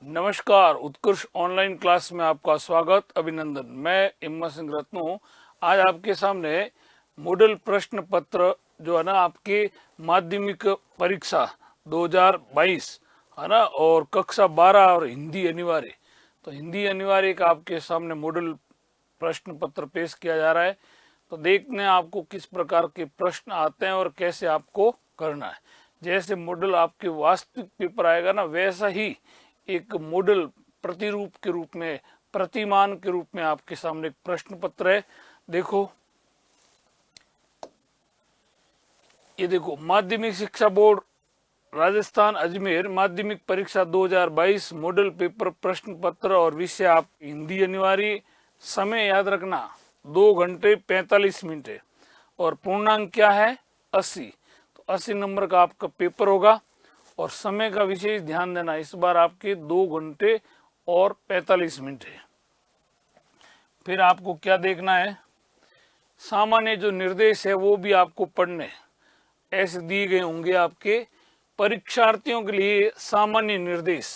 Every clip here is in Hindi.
नमस्कार, उत्कृष्ट ऑनलाइन क्लास में आपका स्वागत, अभिनंदन। मैं इम्मा सिंह रत्नू आज आपके सामने मॉडल प्रश्न पत्र जो है ना आपके माध्यमिक परीक्षा 2022 है ना, और कक्षा 12 और हिंदी अनिवार्य। तो हिंदी अनिवार्य का आपके सामने मॉडल प्रश्न पत्र पेश किया जा रहा है। तो देखने आपको किस प्रकार के प्रश्न आते हैं और कैसे आपको करना है। जैसे मॉडल आपके वास्तविक पेपर आएगा ना, वैसा ही एक मॉडल प्रतिरूप के रूप में, प्रतिमान के रूप में आपके सामने एक प्रश्न पत्र है। देखो, ये देखो, माध्यमिक शिक्षा बोर्ड राजस्थान अजमेर माध्यमिक परीक्षा 2022 मॉडल पेपर प्रश्न पत्र और विषय आप हिंदी अनिवार्य। समय याद रखना 2 घंटे 45 मिनट है और पूर्णांक क्या है 80। तो 80 नंबर का आपका पेपर होगा और समय का विशेष ध्यान देना, इस बार आपके 2 घंटे और 45 मिनट है। फिर आपको क्या देखना है, सामान्य जो निर्देश है वो भी आपको पढ़ने ऐसे दिए गए होंगे आपके परीक्षार्थियों के लिए। सामान्य निर्देश,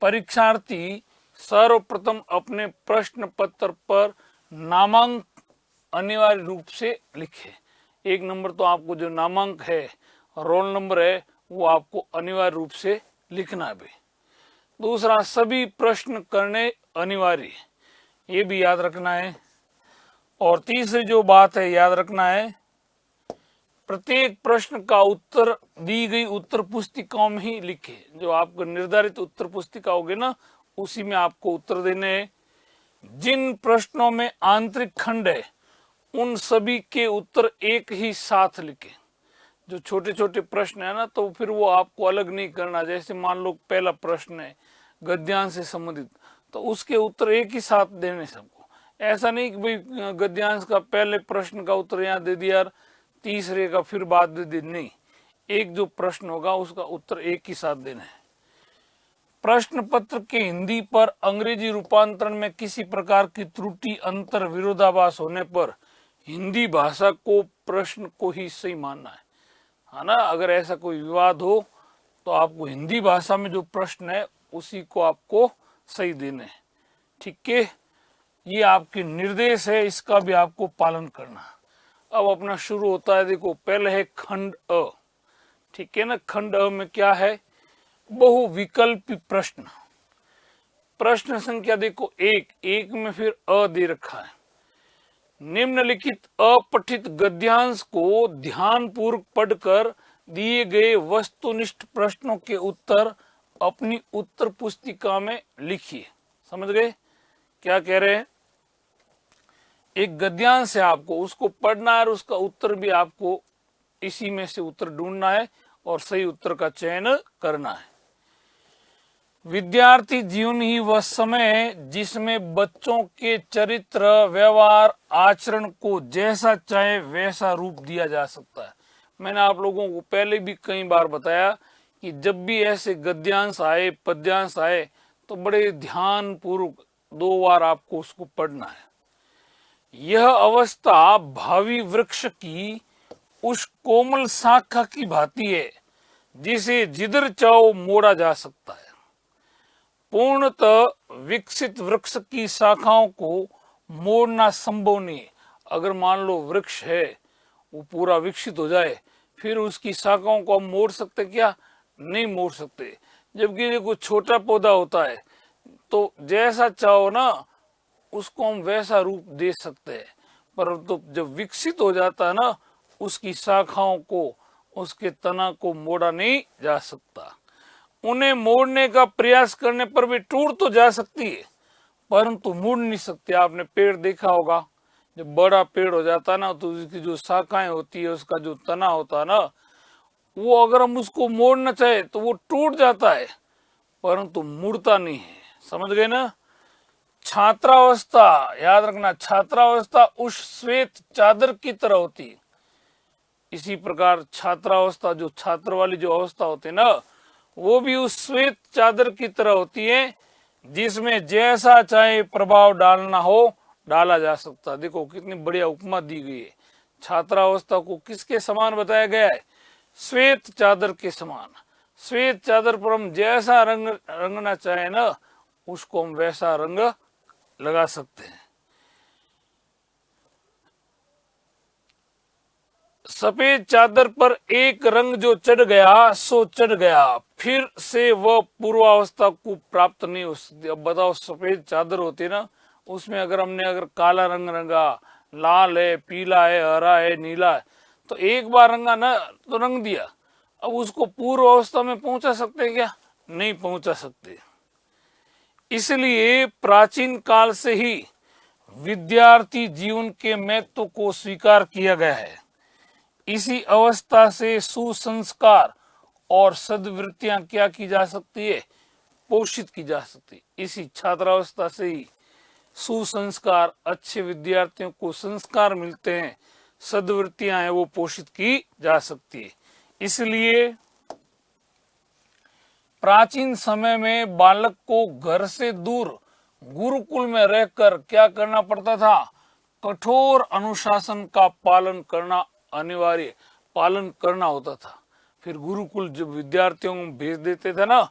परीक्षार्थी सर्वप्रथम अपने प्रश्न पत्र पर नामांक अनिवार्य रूप से लिखे। 1 नंबर तो आपको जो नामांक है, रोल नंबर है, वो आपको अनिवार्य रूप से लिखना है। दूसरा, सभी प्रश्न करने अनिवार्य, ये भी याद रखना है। और तीसरी जो बात है याद रखना है, प्रत्येक प्रश्न का उत्तर दी गई उत्तर पुस्तिकाओं में ही लिखे। जो आपको निर्धारित उत्तर पुस्तिका होगी ना, उसी में आपको उत्तर देने हैं। जिन प्रश्नों में आंतरिक खंड है उन सभी के उत्तर एक ही साथ लिखें। जो छोटे छोटे प्रश्न है ना, तो फिर वो आपको अलग नहीं करना। जैसे मान लो पहला प्रश्न है गद्यांश से संबंधित, तो उसके उत्तर एक ही साथ देने सबको। ऐसा नहीं कि भाई गद्यांश का पहले प्रश्न का उत्तर यहाँ दे दिया, तीसरे का फिर बाद दे दी, नहीं। एक जो प्रश्न होगा उसका उत्तर एक ही साथ देना है। प्रश्न पत्र के हिंदी पर अंग्रेजी रूपांतरण में किसी प्रकार की त्रुटि, अंतर, विरोधाभास होने पर हिंदी भाषा को प्रश्न को ही सही मानना है ना। अगर ऐसा कोई विवाद हो तो आपको हिंदी भाषा में जो प्रश्न है उसी को आपको सही देने हैं। ठीक है, ये आपके निर्देश है, इसका भी आपको पालन करना। अब अपना शुरू होता है। देखो, पहले है खंड अ, ठीक है ना। खंड अ में क्या है, बहुविकल्पी प्रश्न। प्रश्न संख्या देखो 1 में फिर अ दे रखा है। निम्नलिखित अपठित गद्यांश को ध्यानपूर्वक पढ़कर दिए गए वस्तुनिष्ठ प्रश्नों के उत्तर अपनी उत्तर पुस्तिका में लिखिए। समझ गए क्या कह रहे हैं? एक गद्यांश है, आपको उसको पढ़ना है और उसका उत्तर भी आपको इसी में से उत्तर ढूंढना है और सही उत्तर का चयन करना है। विद्यार्थी जीवन ही वह समय है जिसमें बच्चों के चरित्र, व्यवहार, आचरण को जैसा चाहे वैसा रूप दिया जा सकता है। मैंने आप लोगों को पहले भी कई बार बताया कि जब भी ऐसे गद्यांश आए, पद्यांश आए, तो बड़े ध्यान पूर्वक 2 बार आपको उसको पढ़ना है। यह अवस्था भावी वृक्ष की उस कोमल शाखा की भांति है जिसे जिधर चाहो मोड़ा जा सकता है। पूर्णतः विकसित वृक्ष की शाखाओं को मोड़ना संभव नहीं। अगर मान लो वृक्ष है, वो पूरा विकसित हो जाए, फिर उसकी शाखाओं को हम मोड़ सकते क्या? नहीं मोड़ सकते। जबकि देखो, छोटा पौधा होता है तो जैसा चाहो ना उसको हम वैसा रूप दे सकते हैं, परंतु तो जब विकसित हो जाता है ना, उसकी शाखाओं को, उसके तना को मोड़ा नहीं जा सकता। उन्हें मोड़ने का प्रयास करने पर भी टूट तो जा सकती है, परंतु मुड़ नहीं सकती। आपने पेड़ देखा होगा, जब बड़ा पेड़ हो जाता है ना, तो उसकी जो शाखाएं होती है, उसका जो तना होता है ना, वो अगर हम उसको मोड़ना चाहे तो वो टूट जाता है, परंतु मुड़ता नहीं है। समझ गए ना? छात्रावस्था याद रखना, छात्रावस्था उस श्वेत चादर की तरह होती है। इसी प्रकार छात्रावस्था, जो छात्र वाली जो अवस्था होती है ना, वो भी उस श्वेत चादर की तरह होती है जिसमें जैसा चाहे प्रभाव डालना हो डाला जा सकता। देखो कितनी बढ़िया उपमा दी गई है। छात्रावस्था को किसके समान बताया गया है? श्वेत चादर के समान। श्वेत चादर पर हम जैसा रंग रंगना चाहे ना, उसको हम वैसा रंग लगा सकते हैं। सफेद चादर पर एक रंग जो चढ़ गया सो चढ़ गया, फिर से वह पूर्वावस्था को प्राप्त नहीं हो सकती। अब बताओ, सफेद चादर होती है ना, उसमें अगर काला रंग रंगा, लाल है, पीला है, हरा है, नीला है, तो एक बार रंगा ना तो रंग दिया, अब उसको पूर्व अवस्था में पहुंचा सकते हैं क्या? नहीं पहुंचा सकते। इसलिए प्राचीन काल से ही विद्यार्थी जीवन के महत्व को स्वीकार किया गया है। इसी अवस्था से सुसंस्कार और सद्वृत्तियां क्या की जा सकती है? पोषित की जा सकती है। इसी छात्रावस्था से ही सुसंस्कार, अच्छे विद्यार्थियों को संस्कार मिलते हैं, सद्वृत्तियां हैं वो पोषित की जा सकती है। इसलिए प्राचीन समय में बालक को घर से दूर गुरुकुल में रहकर क्या करना पड़ता था? कठोर अनुशासन का पालन करना अनिवार्य, पालन करना होता था। फिर गुरुकुल जब विद्यार्थियों को भेज देते थे ना,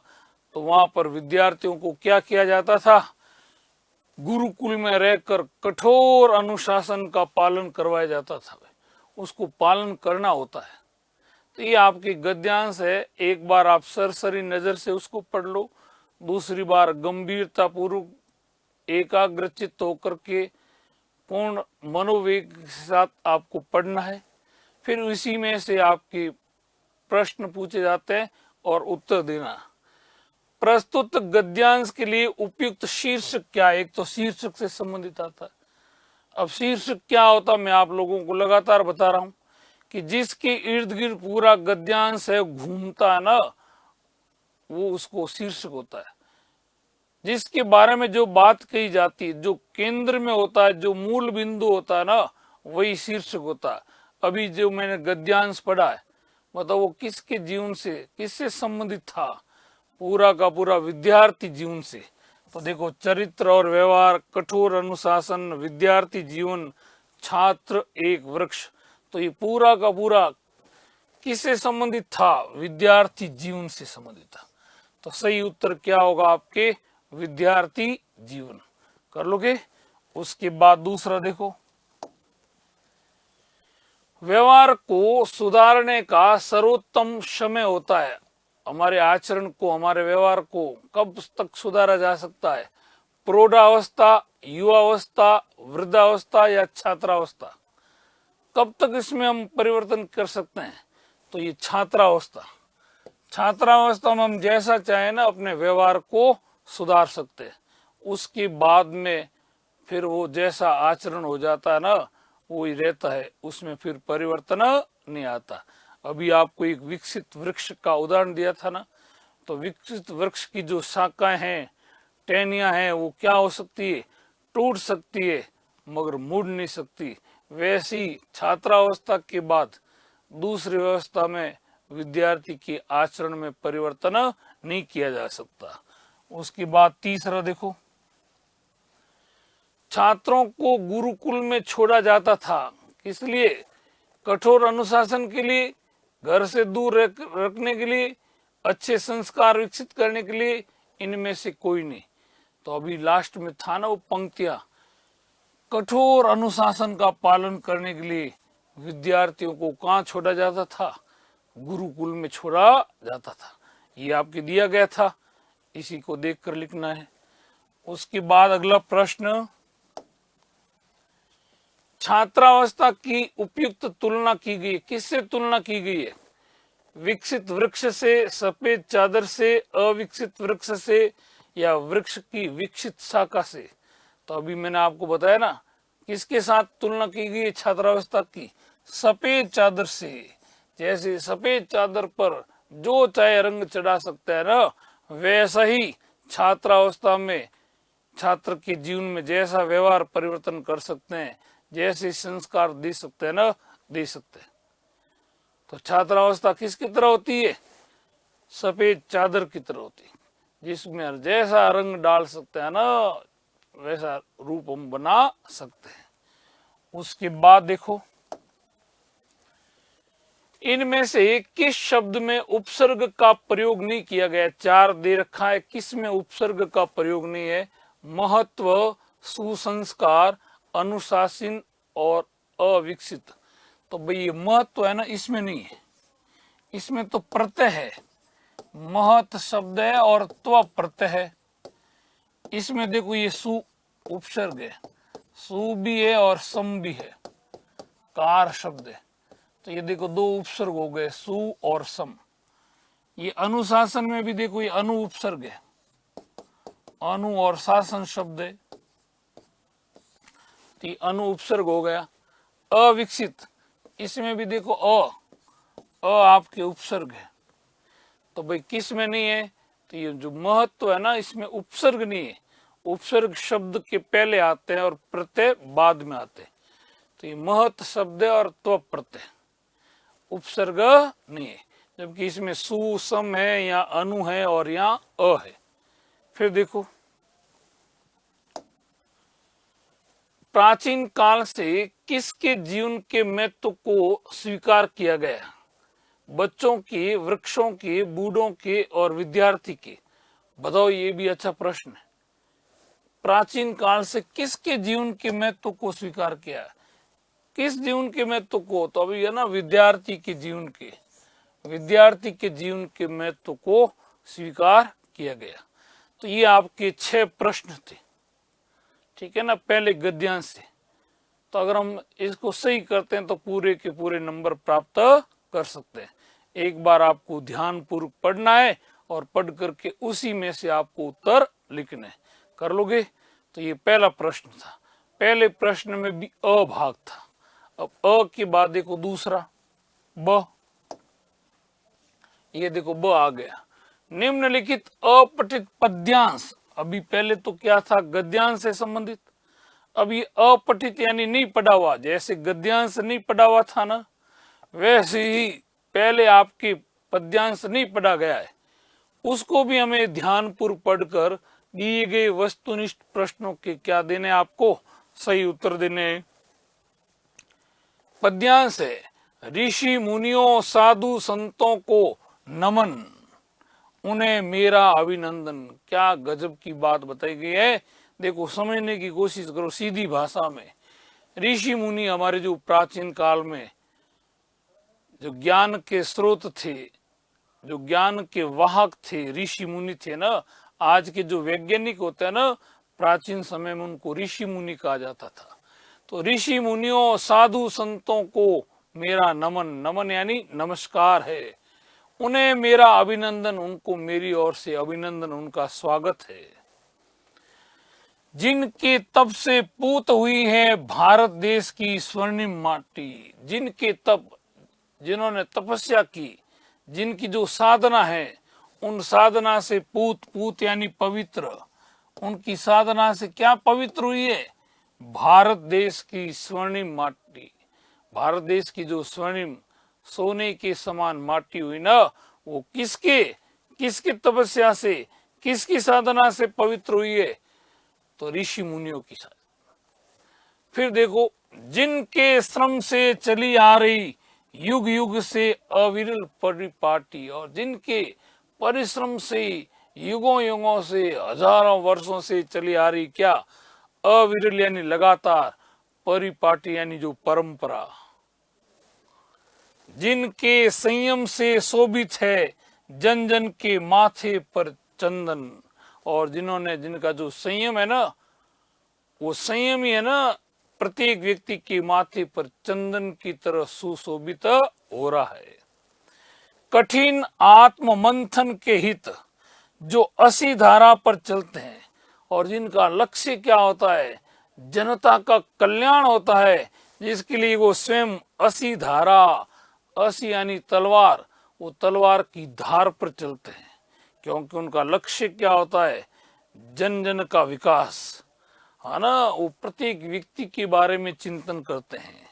तो वहां पर विद्यार्थियों को क्या किया जाता था? गुरुकुल में रहकर कठोर अनुशासन का पालन करवाया जाता था। उसको पालन करना होता है। तो ये आपकी गद्यांश है। एक बार आप सरसरी नजर से उसको पढ़ लो, दूसरी बार गंभीरता पूर्वक एकाग्रचित्त होकर के पूर्ण मनोवेग के साथ आपको पढ़ना है। फिर इसी में से आपके प्रश्न पूछे जाते हैं और उत्तर देना। प्रस्तुत गद्यांश के लिए उपयुक्त शीर्षक क्या है? एक तो शीर्षक से संबंधित आता है। अब शीर्षक क्या होता, मैं आप लोगों को लगातार बता रहा हूं कि जिसके इर्द गिर्द पूरा गद्यांश है घूमता है ना, वो उसको शीर्षक होता है। जिसके बारे में जो बात कही जाती है, जो केंद्र में होता है, जो मूल बिंदु होता है ना, वही शीर्षक होता है। अभी जो मैंने गद्यांश पढ़ा है, मतलब वो किसके जीवन से, किससे संबंधित था? पूरा का पूरा विद्यार्थी जीवन से। तो देखो, चरित्र और व्यवहार, कठोर अनुशासन, विद्यार्थी जीवन, छात्र एक वृक्ष, तो ये पूरा का पूरा किससे संबंधित था? विद्यार्थी जीवन से संबंधित था। तो सही उत्तर क्या होगा आपके? विद्यार्थी जीवन। कर लोगे? उसके बाद दूसरा देखो, व्यवहार को सुधारने का सर्वोत्तम समय होता है। हमारे आचरण को, हमारे व्यवहार को कब तक सुधारा जा सकता है? प्रौढ़ावस्था, युवावस्था, वृद्धावस्था या छात्रावस्था? कब तक इसमें हम परिवर्तन कर सकते हैं? तो ये छात्रावस्था। छात्रावस्था में हम जैसा चाहे ना अपने व्यवहार को सुधार सकते हैं। उसके बाद में फिर वो जैसा आचरण हो जाता है ना, वो ही रहता है, उसमें फिर परिवर्तन नहीं आता। अभी आपको एक विकसित वृक्ष का उदाहरण दिया था ना, तो विकसित वृक्ष की जो शाखाएं हैं, टहनियां हैं, वो क्या हो सकती है? टूट सकती है, मगर मुड़ नहीं सकती। वैसी छात्रावस्था के बाद दूसरी व्यवस्था में विद्यार्थी के आचरण में परिवर्तन नहीं किया जा सकता। उसके बाद तीसरा देखो, छात्रों को गुरुकुल में छोड़ा जाता था, किस लिए? कठोर अनुशासन के लिए, घर से दूर रखने के लिए, अच्छे संस्कार विकसित करने के लिए, इनमें से कोई नहीं। तो अभी लास्ट में था ना वो पंक्तियां, कठोर अनुशासन का पालन करने के लिए विद्यार्थियों को कहाँ छोड़ा जाता था? गुरुकुल में छोड़ा जाता था। ये आपके दिया गया था, इसी को देखकर लिखना है। उसके बाद अगला प्रश्न, छात्रावस्था की उपयुक्त तुलना की गई, किससे तुलना की गई है? विकसित वृक्ष से, सफेद चादर से, अविकसित वृक्ष से, या वृक्ष की विकसित शाखा से? तो अभी मैंने आपको बताया ना, किसके साथ तुलना की गई है छात्रावस्था की? सफेद चादर से। जैसे सफेद चादर पर जो चाहे रंग चढ़ा सकता है ना, वैसा ही छात्रावस्था में छात्र के जीवन में जैसा व्यवहार परिवर्तन कर सकते हैं, जैसे संस्कार दे सकते हैं ना, दे सकते हैं। तो छात्रावस्था किसकी तरह होती है? सफेद चादर की तरह होती है, जिसमें जैसा रंग डाल सकते हैं ना, वैसा रूप हम बना सकते हैं। उसके बाद देखो, इनमें से किस शब्द में उपसर्ग का प्रयोग नहीं किया गया? चार दे रखा है, किस में उपसर्ग का प्रयोग नहीं है? महत्व, सुसंस्कार, अनुशासन और अविकसित। तो भाई ये महत्व है ना, इसमें नहीं है, इसमें तो प्रत्यय है, महत शब्द है और त्व प्रत्यय है। इसमें देखो ये सु उपसर्ग है, सु भी है और सम भी है, कार शब्द है। तो ये देखो दो उपसर्ग हो गए, सु और सम। ये अनुशासन में भी देखो ये अनु उपसर्ग है, अनु और शासन शब्द है, तो ये अनु उपसर्ग हो गया। अविकसित, इसमें भी देखो अ आपके उपसर्ग है। तो भाई किस में नहीं है? तो ये जो महत्व है ना, इसमें उपसर्ग नहीं है, उपसर्ग शब्द के पहले आते हैं और प्रत्यय बाद में आते हैं। तो ये महत शब्द है और त्व प्रत्यय, उपसर्ग नहीं है। जबकि इसमें सु सम है, या अनु है और यहाँ अ है। फिर देखो, प्राचीन काल से किसके जीवन के महत्व को स्वीकार किया गया? बच्चों के, वृक्षों के, बूढ़ों के और विद्यार्थी के। बताओ, ये भी अच्छा प्रश्न है। प्राचीन काल से किसके जीवन के महत्व को स्वीकार किया? किस जीवन के महत्व को? तो अभी है ना, विद्यार्थी के जीवन के, विद्यार्थी के जीवन के महत्व को स्वीकार किया गया। तो ये आपके 6 प्रश्न थे, ठीक है ना, पहले गद्यांश से। तो अगर हम इसको सही करते हैं तो पूरे के पूरे नंबर प्राप्त कर सकते हैं। एक बार आपको ध्यानपूर्वक पढ़ना है और पढ़ करके उसी में से आपको उत्तर लिखने हैं। कर लोगे? तो ये पहला प्रश्न था। पहले प्रश्न में भी अ भाग था। अब अ के बाद देखो दूसरा ब, ये देखो ब आ गया। निम्नलिखित अपठित पद्यांश, अभी पहले तो क्या था, गद्यांश से संबंधित। अब ये अपठित यानी नहीं पढ़ा हुआ, जैसे गद्यांश नहीं पढ़ा हुआ था ना, वैसे ही पहले आपके पद्यांश नहीं पढ़ा गया है, उसको भी हमें ध्यानपूर्वक पढ़कर दिए गए वस्तुनिष्ठ प्रश्नों के क्या देने, आपको सही उत्तर देने। पद्यांश है, ऋषि मुनियों साधु संतों को नमन, उन्हें मेरा अभिनंदन। क्या गजब की बात बताई गई है। देखो, समझने की कोशिश करो सीधी भाषा में। ऋषि मुनि हमारे जो प्राचीन काल में जो ज्ञान के स्रोत थे, जो ज्ञान के वाहक थे, ऋषि मुनि थे ना। आज के जो वैज्ञानिक होते हैं ना, प्राचीन समय में उनको ऋषि मुनि कहा जाता था। तो ऋषि मुनियों साधु संतों को मेरा नमन, नमन यानी नमस्कार है। उन्हें मेरा अभिनंदन, उनको मेरी ओर से अभिनंदन, उनका स्वागत है। जिनके तप से पूत हुई है भारत देश की स्वर्णिम माटी, जिनके तप, जिन्होंने तपस्या की, जिनकी जो साधना है, उन साधना से पूत, पूत यानी पवित्र, उनकी साधना से क्या पवित्र हुई है? भारत देश की स्वर्णिम माटी। भारत देश की जो स्वर्णिम सोने के समान माटी हुई ना, वो किसके, किसकी तपस्या से, किसकी साधना से पवित्र हुई है? तो ऋषि मुनियों की साधना। फिर देखो, जिनके श्रम से चली आ रही युग युग से अविरल परिपाटी, और जिनके परिश्रम से युगों युगों से, हजारों वर्षों से चली आ रही क्या? अविरल यानी लगातार, परिपाटी यानी जो परंपरा। जिनके संयम से शोभित है जन जन के माथे पर चंदन, और जिन्होंने, जिनका जो संयम है ना, वो संयम ही है ना, प्रत्येक व्यक्ति के माथे पर चंदन की तरह सुशोभित हो रहा है। कठिन आत्म मंथन के हित जो असी धारा पर चलते हैं, और जिनका लक्ष्य क्या होता है? जनता का कल्याण होता है, जिसके लिए वो स्वयं असी धारा, असी यानी तलवार, वो तलवार की धार पर चलते हैं, क्योंकि उनका लक्ष्य क्या होता है? जन जन का विकास, है ना। वो प्रत्येक व्यक्ति के बारे में चिंतन करते हैं।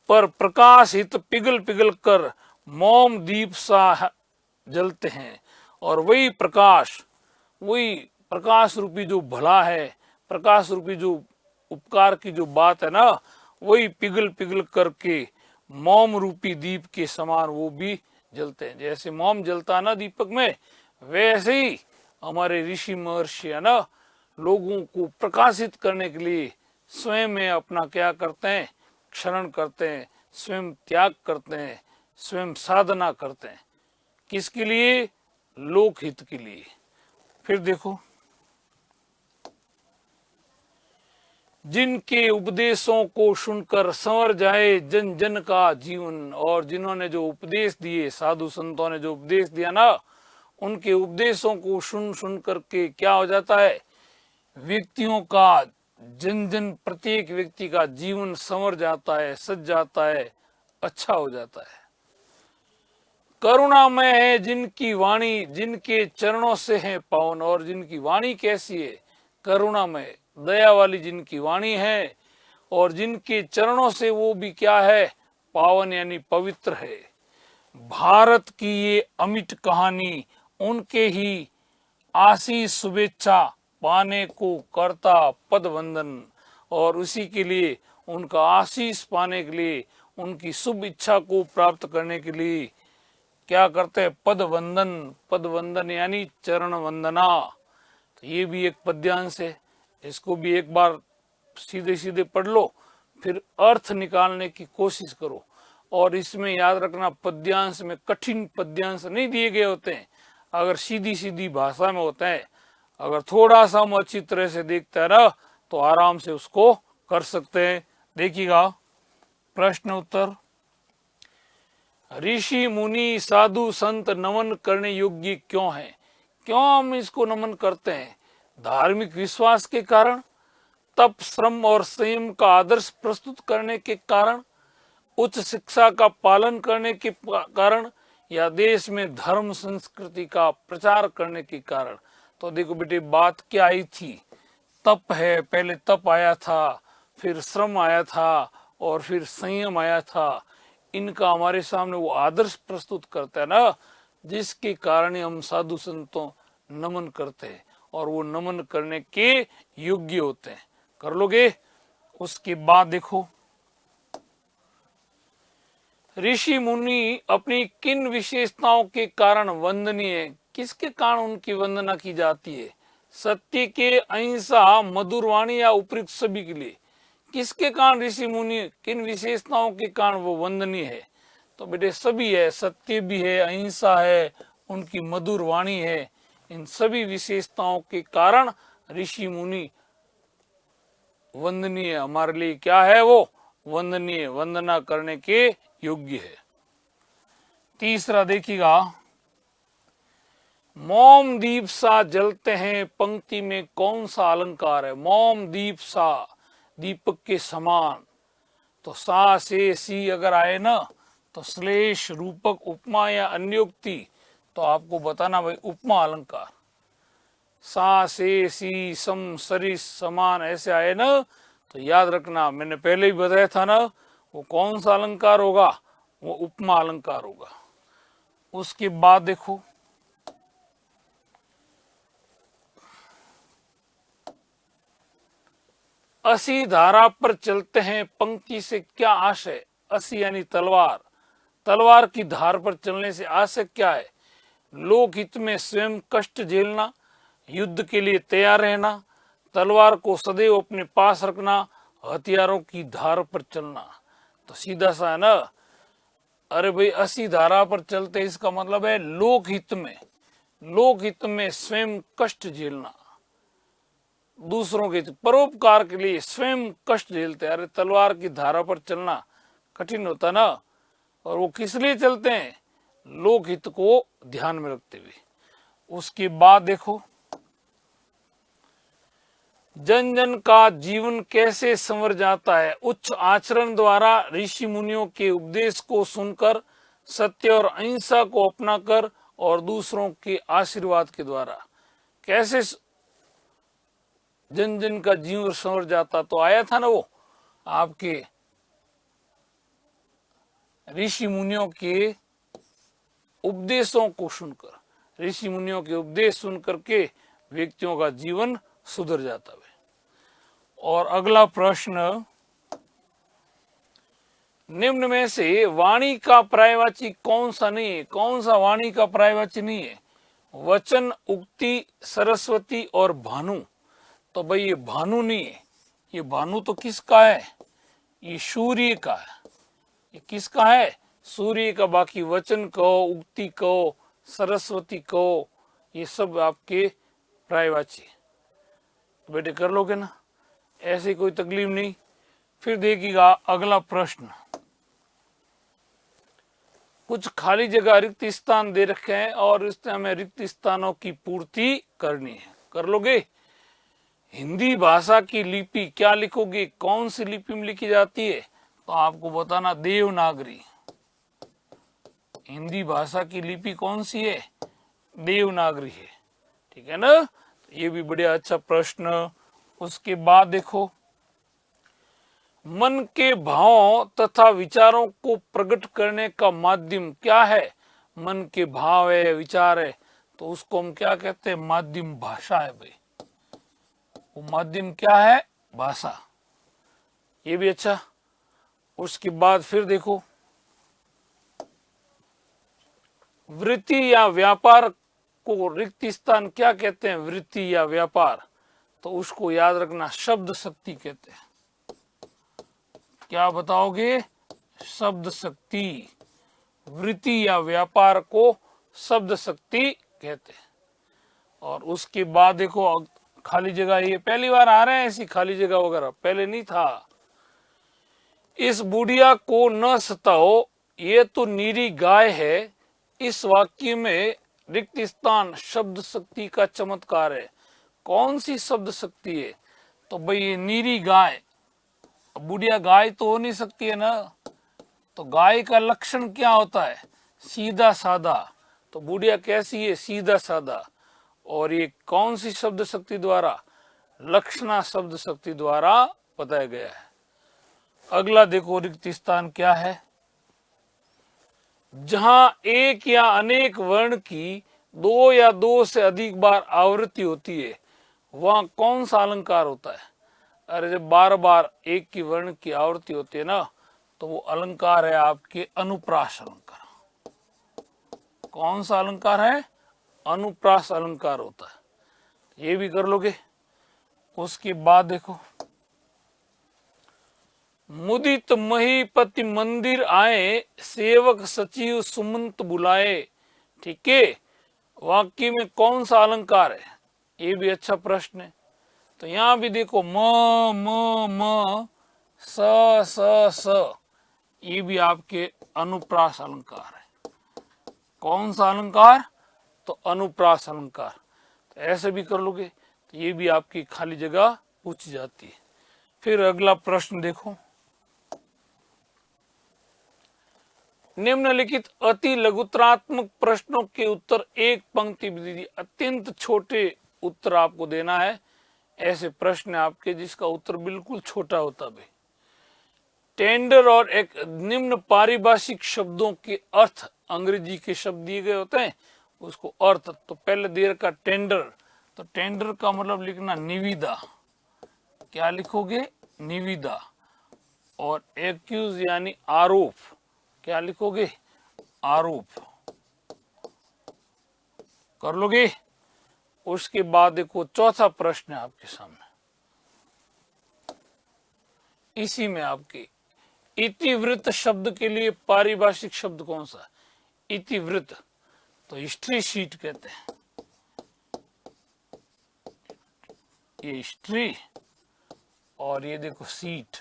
पर प्रकाश हित पिघल पिघल कर मोम दीप सा जलते हैं, और वही प्रकाश रूपी जो भला है, प्रकाश रूपी जो उपकार की जो बात है ना, वही पिघल पिघल करके मोम रूपी दीप के समान वो भी जलते हैं। जैसे मोम जलता ना दीपक में, वैसे ही हमारे ऋषि महर्षि है ना, लोगों को प्रकाशित करने के लिए स्वयं में अपना क्या करते हैं, क्षरण करते हैं, स्वयं त्याग करते हैं, स्वयं साधना करते हैं। किसके लिए? लोकहित के लिए। फिर देखो, जिनके उपदेशों को सुनकर संवर जाए जन जन का जीवन, और जिन्होंने जो उपदेश दिए, साधु संतों ने जो उपदेश दिया ना, उनके उपदेशों को सुन सुन करके क्या हो जाता है, व्यक्तियों का, जन जन प्रत्येक व्यक्ति का जीवन संवर जाता है, सज जाता है, अच्छा हो जाता है। करुणामय है जिनकी वाणी, जिनके चरणों से है पावन। और जिनकी वाणी कैसी है? करुणामय, दया वाली जिनकी वाणी है, और जिनके चरणों से वो भी क्या है, पावन यानी पवित्र है। भारत की ये अमिट कहानी, उनके ही आशीष शुभेच्छा पाने को करता पद वंदन। और उसी के लिए, उनका आशीष पाने के लिए, उनकी शुभ इच्छा को प्राप्त करने के लिए क्या करते हैं, पद वंदन। पद वंदन यानी चरण वंदना। तो ये भी एक पद्यांश है, इसको भी एक बार सीधे सीधे पढ़ लो, फिर अर्थ निकालने की कोशिश करो। और इसमें याद रखना, पद्यांश में कठिन पद्यांश नहीं दिए गए होते हैं, अगर सीधी सीधी भाषा में होता है। अगर थोड़ा सा हम अच्छी तरह से देखते हैं ना, तो आराम से उसको कर सकते हैं। देखिएगा प्रश्न उत्तर। ऋषि मुनि साधु संत नमन करने योग्य क्यों है? क्यों हम इसको नमन करते हैं? धार्मिक विश्वास के कारण, तप श्रम और संयम का आदर्श प्रस्तुत करने के कारण, उच्च शिक्षा का पालन करने के कारण, या देश में धर्म संस्कृति का प्रचार करने के कारण। तो देखो बेटे, बात क्या आई थी, तप है, पहले तप आया था, फिर श्रम आया था, और फिर संयम आया था। इनका हमारे सामने वो आदर्श प्रस्तुत करता है ना, जिसके कारण हम साधु संतों नमन करते हैं, और वो नमन करने के योग्य होते हैं। कर लोगे? उसके बाद देखो, ऋषि मुनि अपनी किन विशेषताओं के कारण वंदनीय? किसके कारण उनकी वंदना की जाती है? सत्य के, अहिंसा, मधुर वाणी, या उपयुक्त सभी के लिए? किसके कारण ऋषि मुनि, किन विशेषताओं के कारण वो वंदनीय है? तो बेटे सभी है, सत्य भी है, अहिंसा है, उनकी मधुर वाणी है। इन सभी विशेषताओं के कारण ऋषि मुनि वंदनीय, हमारे लिए क्या है, वो वंदनीय, वंदना करने के योग्य है। तीसरा देखिएगा, मोम दीप सा जलते हैं पंक्ति में कौन सा अलंकार है? मोम दीप सा, दीपक के समान। तो सा से सी अगर आए ना, तो श्लेष, रूपक, उपमा या अन्योक्ति, तो आपको बताना भाई उपमा अलंकार। सा से सी सम सरिस समान ऐसे आए ना, तो याद रखना, मैंने पहले ही बताया था ना, वो कौन सा अलंकार होगा, वो उपमा अलंकार होगा। उसके बाद देखो, असी धारा पर चलते हैं पंक्ति से क्या आशय? असी यानी तलवार, तलवार की धार पर चलने से आशय क्या है? लोकहित में स्वयं कष्ट झेलना, युद्ध के लिए तैयार रहना, तलवार को सदैव अपने पास रखना, हथियारों की धार पर चलना। तो सीधा सा है ना, अरे भाई असी धारा पर चलते, इसका मतलब है लोकहित में, लोकहित में स्वयं कष्ट झेलना, दूसरों के परोपकार के लिए स्वयं कष्ट झेलते। अरे तलवार की धारा पर चलना कठिन होता ना, और वो किस लिए चलते हैं? लोकहित को ध्यान में रखते हुए। उसके बाद देखो, जन जन का जीवन कैसे संवर जाता है? उच्च आचरण द्वारा, ऋषि मुनियों के उपदेश को सुनकर, सत्य और अहिंसा को अपनाकर, और दूसरों के आशीर्वाद के द्वारा। कैसे जन जन का जीवन संवर जाता? तो आया था ना वो आपके ऋषि मुनियों के उपदेशों को सुनकर, ऋषि मुनियों के उपदेश सुनकर के व्यक्तियों का जीवन सुधर जाता है। और अगला प्रश्न, निम्न में से वाणी का पर्यायवाची कौन सा नहीं है? कौन सा वाणी का पर्यायवाची नहीं है? वचन, उक्ति, सरस्वती और भानु। तो भाई ये भानु नहीं है। ये भानु तो किसका है? ये सूर्य का है। ये किसका है? सूर्य का। बाकी वचन कहो, उक्ति कहो, सरस्वती कहो, ये सब आपके पर्यायवाची। तो बेटे कर लोगे ना, ऐसी कोई तकलीफ नहीं। फिर देखिएगा अगला प्रश्न। कुछ खाली जगह रिक्त स्थान दे रखे हैं और इसमें हमें रिक्त स्थानों की पूर्ति करनी है। कर लोगे? हिंदी भाषा की लिपि क्या लिखोगे? कौन सी लिपि में लिखी जाती है? तो आपको बताना देवनागरी। हिंदी भाषा की लिपि कौन सी है? देवनागरी है। ठीक है ना? ये भी बढ़िया अच्छा प्रश्न। उसके बाद देखो, मन के भावों तथा विचारों को प्रकट करने का माध्यम क्या है? मन के भाव है, विचार है, तो उसको हम क्या कहते हैं? माध्यम भाषा है भाई। वो माध्यम क्या है? भाषा। ये भी अच्छा। उसके बाद फिर देखो, वृत्ति या व्यापार को रिक्त स्थान क्या कहते हैं? वृत्ति या व्यापार, तो उसको याद रखना शब्द शक्ति कहते हैं। क्या बताओगे? शब्द शक्ति। वृत्ति या व्यापार को शब्द शक्ति कहते हैं। और उसके बाद देखो खाली जगह, ये पहली बार आ रहे हैं ऐसी खाली जगह वगैरह, पहले नहीं था। इस बुढ़िया को न सताओ, ये तो नीरी गाय है। इस वाक्य में रिक्त स्थान शब्द शक्ति का चमत्कार है। कौन सी शब्द शक्ति है? तो भाई ये नीरी गाय। बुढ़िया गाय तो हो नहीं सकती है ना। तो गाय का लक्षण क्या होता है? सीधा साधा। तो बुढ़िया कैसी है? सीधा साधा। और ये कौन सी शब्द शक्ति द्वारा? लक्षणा शब्द शक्ति द्वारा बताया गया है। अगला देखो रिक्त स्थान क्या है? जहां एक या अनेक वर्ण की दो या दो से अधिक बार आवृत्ति होती है, वहां कौन सा अलंकार होता है? अरे जब बार बार एक की वर्ण की आवृत्ति होती है ना, तो वो अलंकार है आपके अनुप्रास अलंकार। कौन सा अलंकार है? अनुप्रास अलंकार होता है। ये भी कर लोगे। उसके बाद देखो, मुदित महीपति मंदिर आए, सेवक सचिव सुमंत बुलाए। ठीक है, वाक्य में कौन सा अलंकार है? ये भी अच्छा प्रश्न है। तो यहां भी देखो म स स स, ये भी आपके अनुप्रास अलंकार है। कौन सा अलंकार? तो अनुप्रास अलंकार। तो ऐसे भी कर लोगे, तो ये भी आपकी खाली जगह पूछी जाती है। फिर अगला प्रश्न देखो, निम्नलिखित अति लघुतरात्मक प्रश्नों के उत्तर एक पंक्ति में दीजिए। अत्यंत छोटे उत्तर आपको देना है। ऐसे प्रश्न आपके जिसका उत्तर बिल्कुल छोटा होता है। टेंडर और एक निम्न पारिभाषिक शब्दों के अर्थ, अंग्रेजी के शब्द दिए गए होते हैं, उसको अर्थ। तो पहले दे रखा टेंडर, तो टेंडर का मतलब लिखना निविदा। क्या लिखोगे? निविदा। और एक्यूज यानी आरोप, क्या लिखोगे? आरोप। कर लोगे? उसके बाद देखो चौथा प्रश्न है आपके सामने। इसी में आपके इतिवृत्त शब्द के लिए पारिभाषिक शब्द कौन सा? इतिवृत्त। तो हिस्ट्री शीट कहते हैं। ये हिस्ट्री और ये देखो सीट,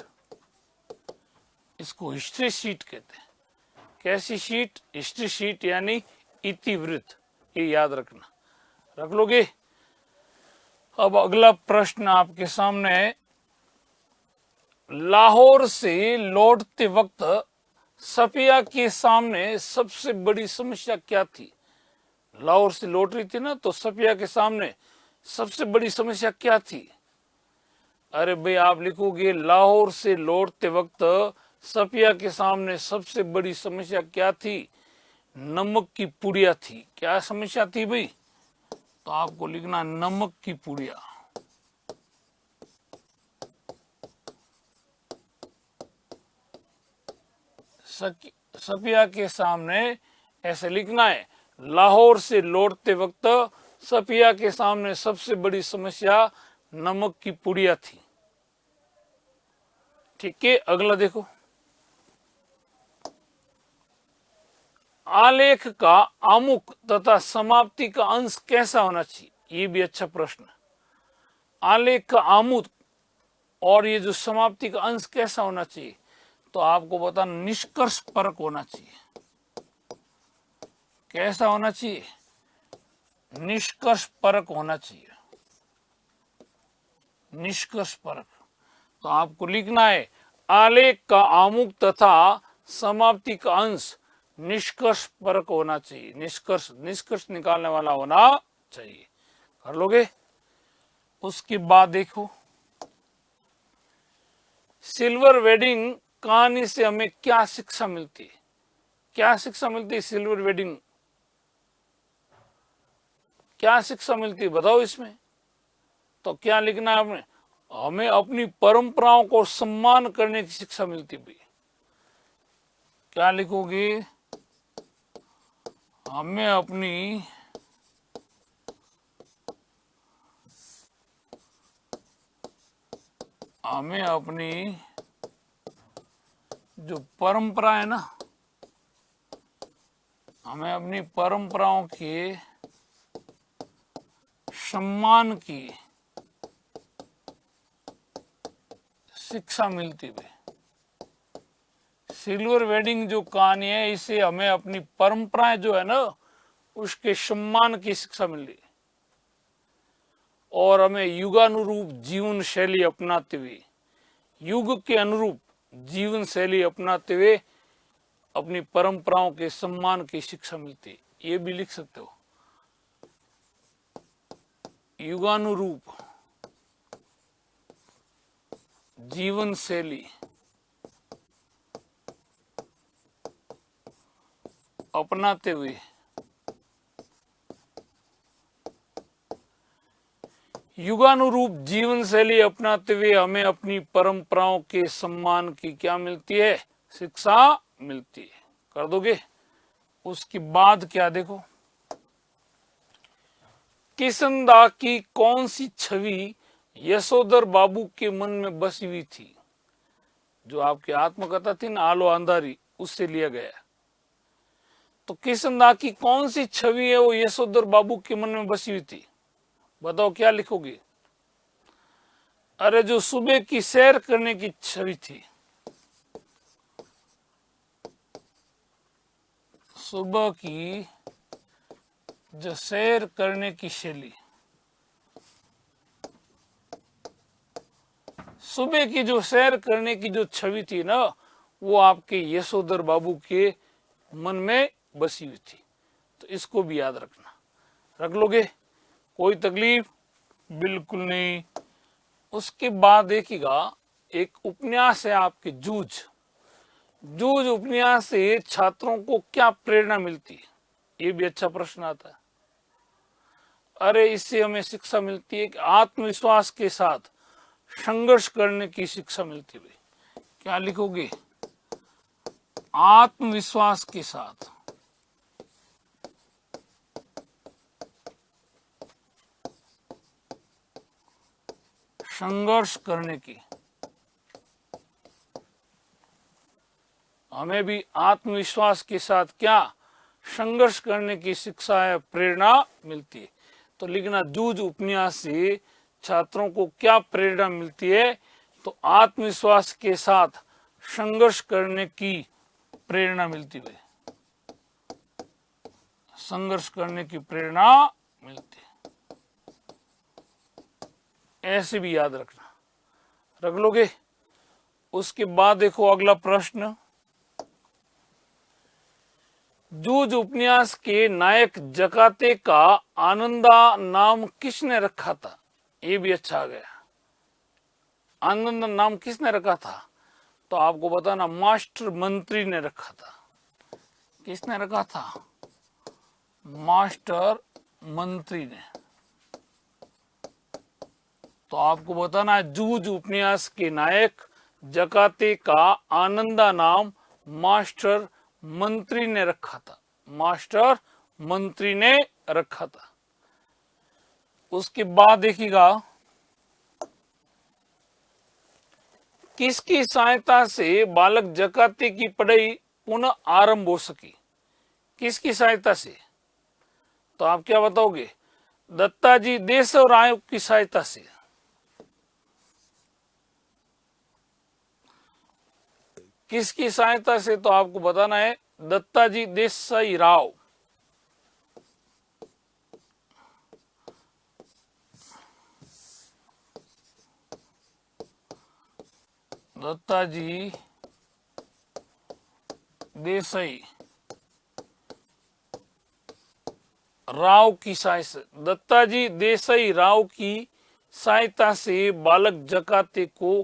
इसको हिस्ट्री शीट कहते हैं। कैसी शीट? हिस्ट्री शीट यानी इतिवृत्त। ये याद रखना। रख लोगे? अब अगला प्रश्न आपके सामने है। लाहौर से लौटते वक्त सफिया के सामने सबसे बड़ी समस्या क्या थी? लाहौर से लौट रही थी ना, तो सफिया के सामने सबसे बड़ी समस्या क्या थी? अरे भाई आप लिखोगे लाहौर से लौटते वक्त सफिया के सामने सबसे बड़ी समस्या क्या थी? नमक की पुड़िया थी। क्या समस्या थी भाई? तो आपको लिखना नमक की पुड़िया। सफिया के सामने ऐसे लिखना है, लाहौर से लौटते वक्त सफिया के सामने सबसे बड़ी समस्या नमक की पुड़िया थी। ठीक है, अगला देखो, आलेख का आमुख तथा समाप्ति का अंश कैसा होना चाहिए? ये भी अच्छा प्रश्न। आलेख का आमुख और ये जो समाप्ति का अंश कैसा होना चाहिए? तो आपको बताना, निष्कर्ष परक होना चाहिए। कैसा होना चाहिए? निष्कर्ष परक होना चाहिए। निष्कर्ष परक। तो आपको लिखना है, आलेख का आमुख तथा समाप्ति का अंश निष्कर्ष परक होना चाहिए। निष्कर्ष निकालने वाला होना चाहिए। कर लोगे? उसके बाद देखो, सिल्वर वेडिंग कहानी से हमें क्या शिक्षा मिलती है? क्या शिक्षा मिलती है सिल्वर वेडिंग? क्या शिक्षा मिलती है बताओ इसमें? तो क्या लिखना है आपने? हमें अपनी परंपराओं को सम्मान करने की शिक्षा मिलती है। क्या लिखोगे? हमें अपनी जो परंपरा है ना, हमें अपनी परंपराओं के सम्मान की शिक्षा मिलती है। सिल्वर वेडिंग जो कहानी है, इसे हमें अपनी परंपराएं जो है ना, उसके सम्मान की शिक्षा मिली और हमें युगानुरूप जीवन शैली अपनाते हुए, युग के अनुरूप जीवन शैली अपनाते हुए अपनी परंपराओं के सम्मान की शिक्षा मिलती है। ये भी लिख सकते हो, युगानुरूप जीवन शैली अपनाते हुए युगानुरूप जीवन शैली अपनाते हुए हमें अपनी परंपराओं के सम्मान की क्या मिलती है? शिक्षा मिलती है। कर दोगे? उसके बाद क्या देखो, किशनदा की कौन सी छवि यशोधर बाबू के मन में बसी हुई थी? जो आपकी आत्मकथा थी ना, आलो अंधारी, उससे लिया गया। तो किशनदा की कौन सी छवि है वो यशोधर बाबू के मन में बसी हुई थी? बताओ क्या लिखोगे? अरे जो सुबह की सैर करने की छवि थी, सुबह की जो सैर करने की शैली, सुबह की जो सैर करने की जो छवि थी ना, वो आपके यशोधर बाबू के मन में बसी हुई थी। तो इसको भी याद रखना। रख लोगे? कोई तकलीफ? बिल्कुल नहीं। उसके बाद देखिएगा, एक उपन्यास है आपके जूझ। जूझ उपन्यास से छात्रों को क्या प्रेरणा मिलती है? ये भी अच्छा प्रश्न आता है। अरे इससे हमें शिक्षा मिलती है कि आत्मविश्वास के साथ संघर्ष करने की शिक्षा मिलती है। क्या लिखोगे? आत्मविश्वास के साथ संघर्ष करने की, हमें भी आत्मविश्वास के साथ क्या संघर्ष करने की शिक्षा है, प्रेरणा मिलती है। तो लिखना, जूझ उपन्यास से छात्रों को क्या प्रेरणा मिलती है? तो आत्मविश्वास के साथ संघर्ष करने की प्रेरणा मिलती है। संघर्ष करने की प्रेरणा मिलती है। ऐसे भी याद रखना। रख लोगे? उसके बाद देखो अगला प्रश्न, जूझ उपन्यास के नायक जकाते का आनंदा नाम किसने रखा था? ये भी अच्छा आ गया। आनंदा नाम किसने रखा था? तो आपको बताना, मास्टर मंत्री ने रखा था। किसने रखा था? मास्टर मंत्री ने। तो आपको बताना है, जूझ उपन्यास के नायक जकाते का आनंदा नाम मास्टर मंत्री ने रखा था, मास्टर मंत्री ने रखा था। उसके बाद देखिएगा, किसकी सहायता से बालक जकाते की पढ़ाई पुनः आरंभ हो सकी? किसकी सहायता से? तो आप क्या बताओगे? दत्ताजी देशव राय की सहायता से। किसकी सहायता से? तो आपको बताना है दत्ताजी देसाई राव। दत्ताजी देसाई राव की सहायता, दत्ताजी देसाई राव की सहायता से बालक जकाते को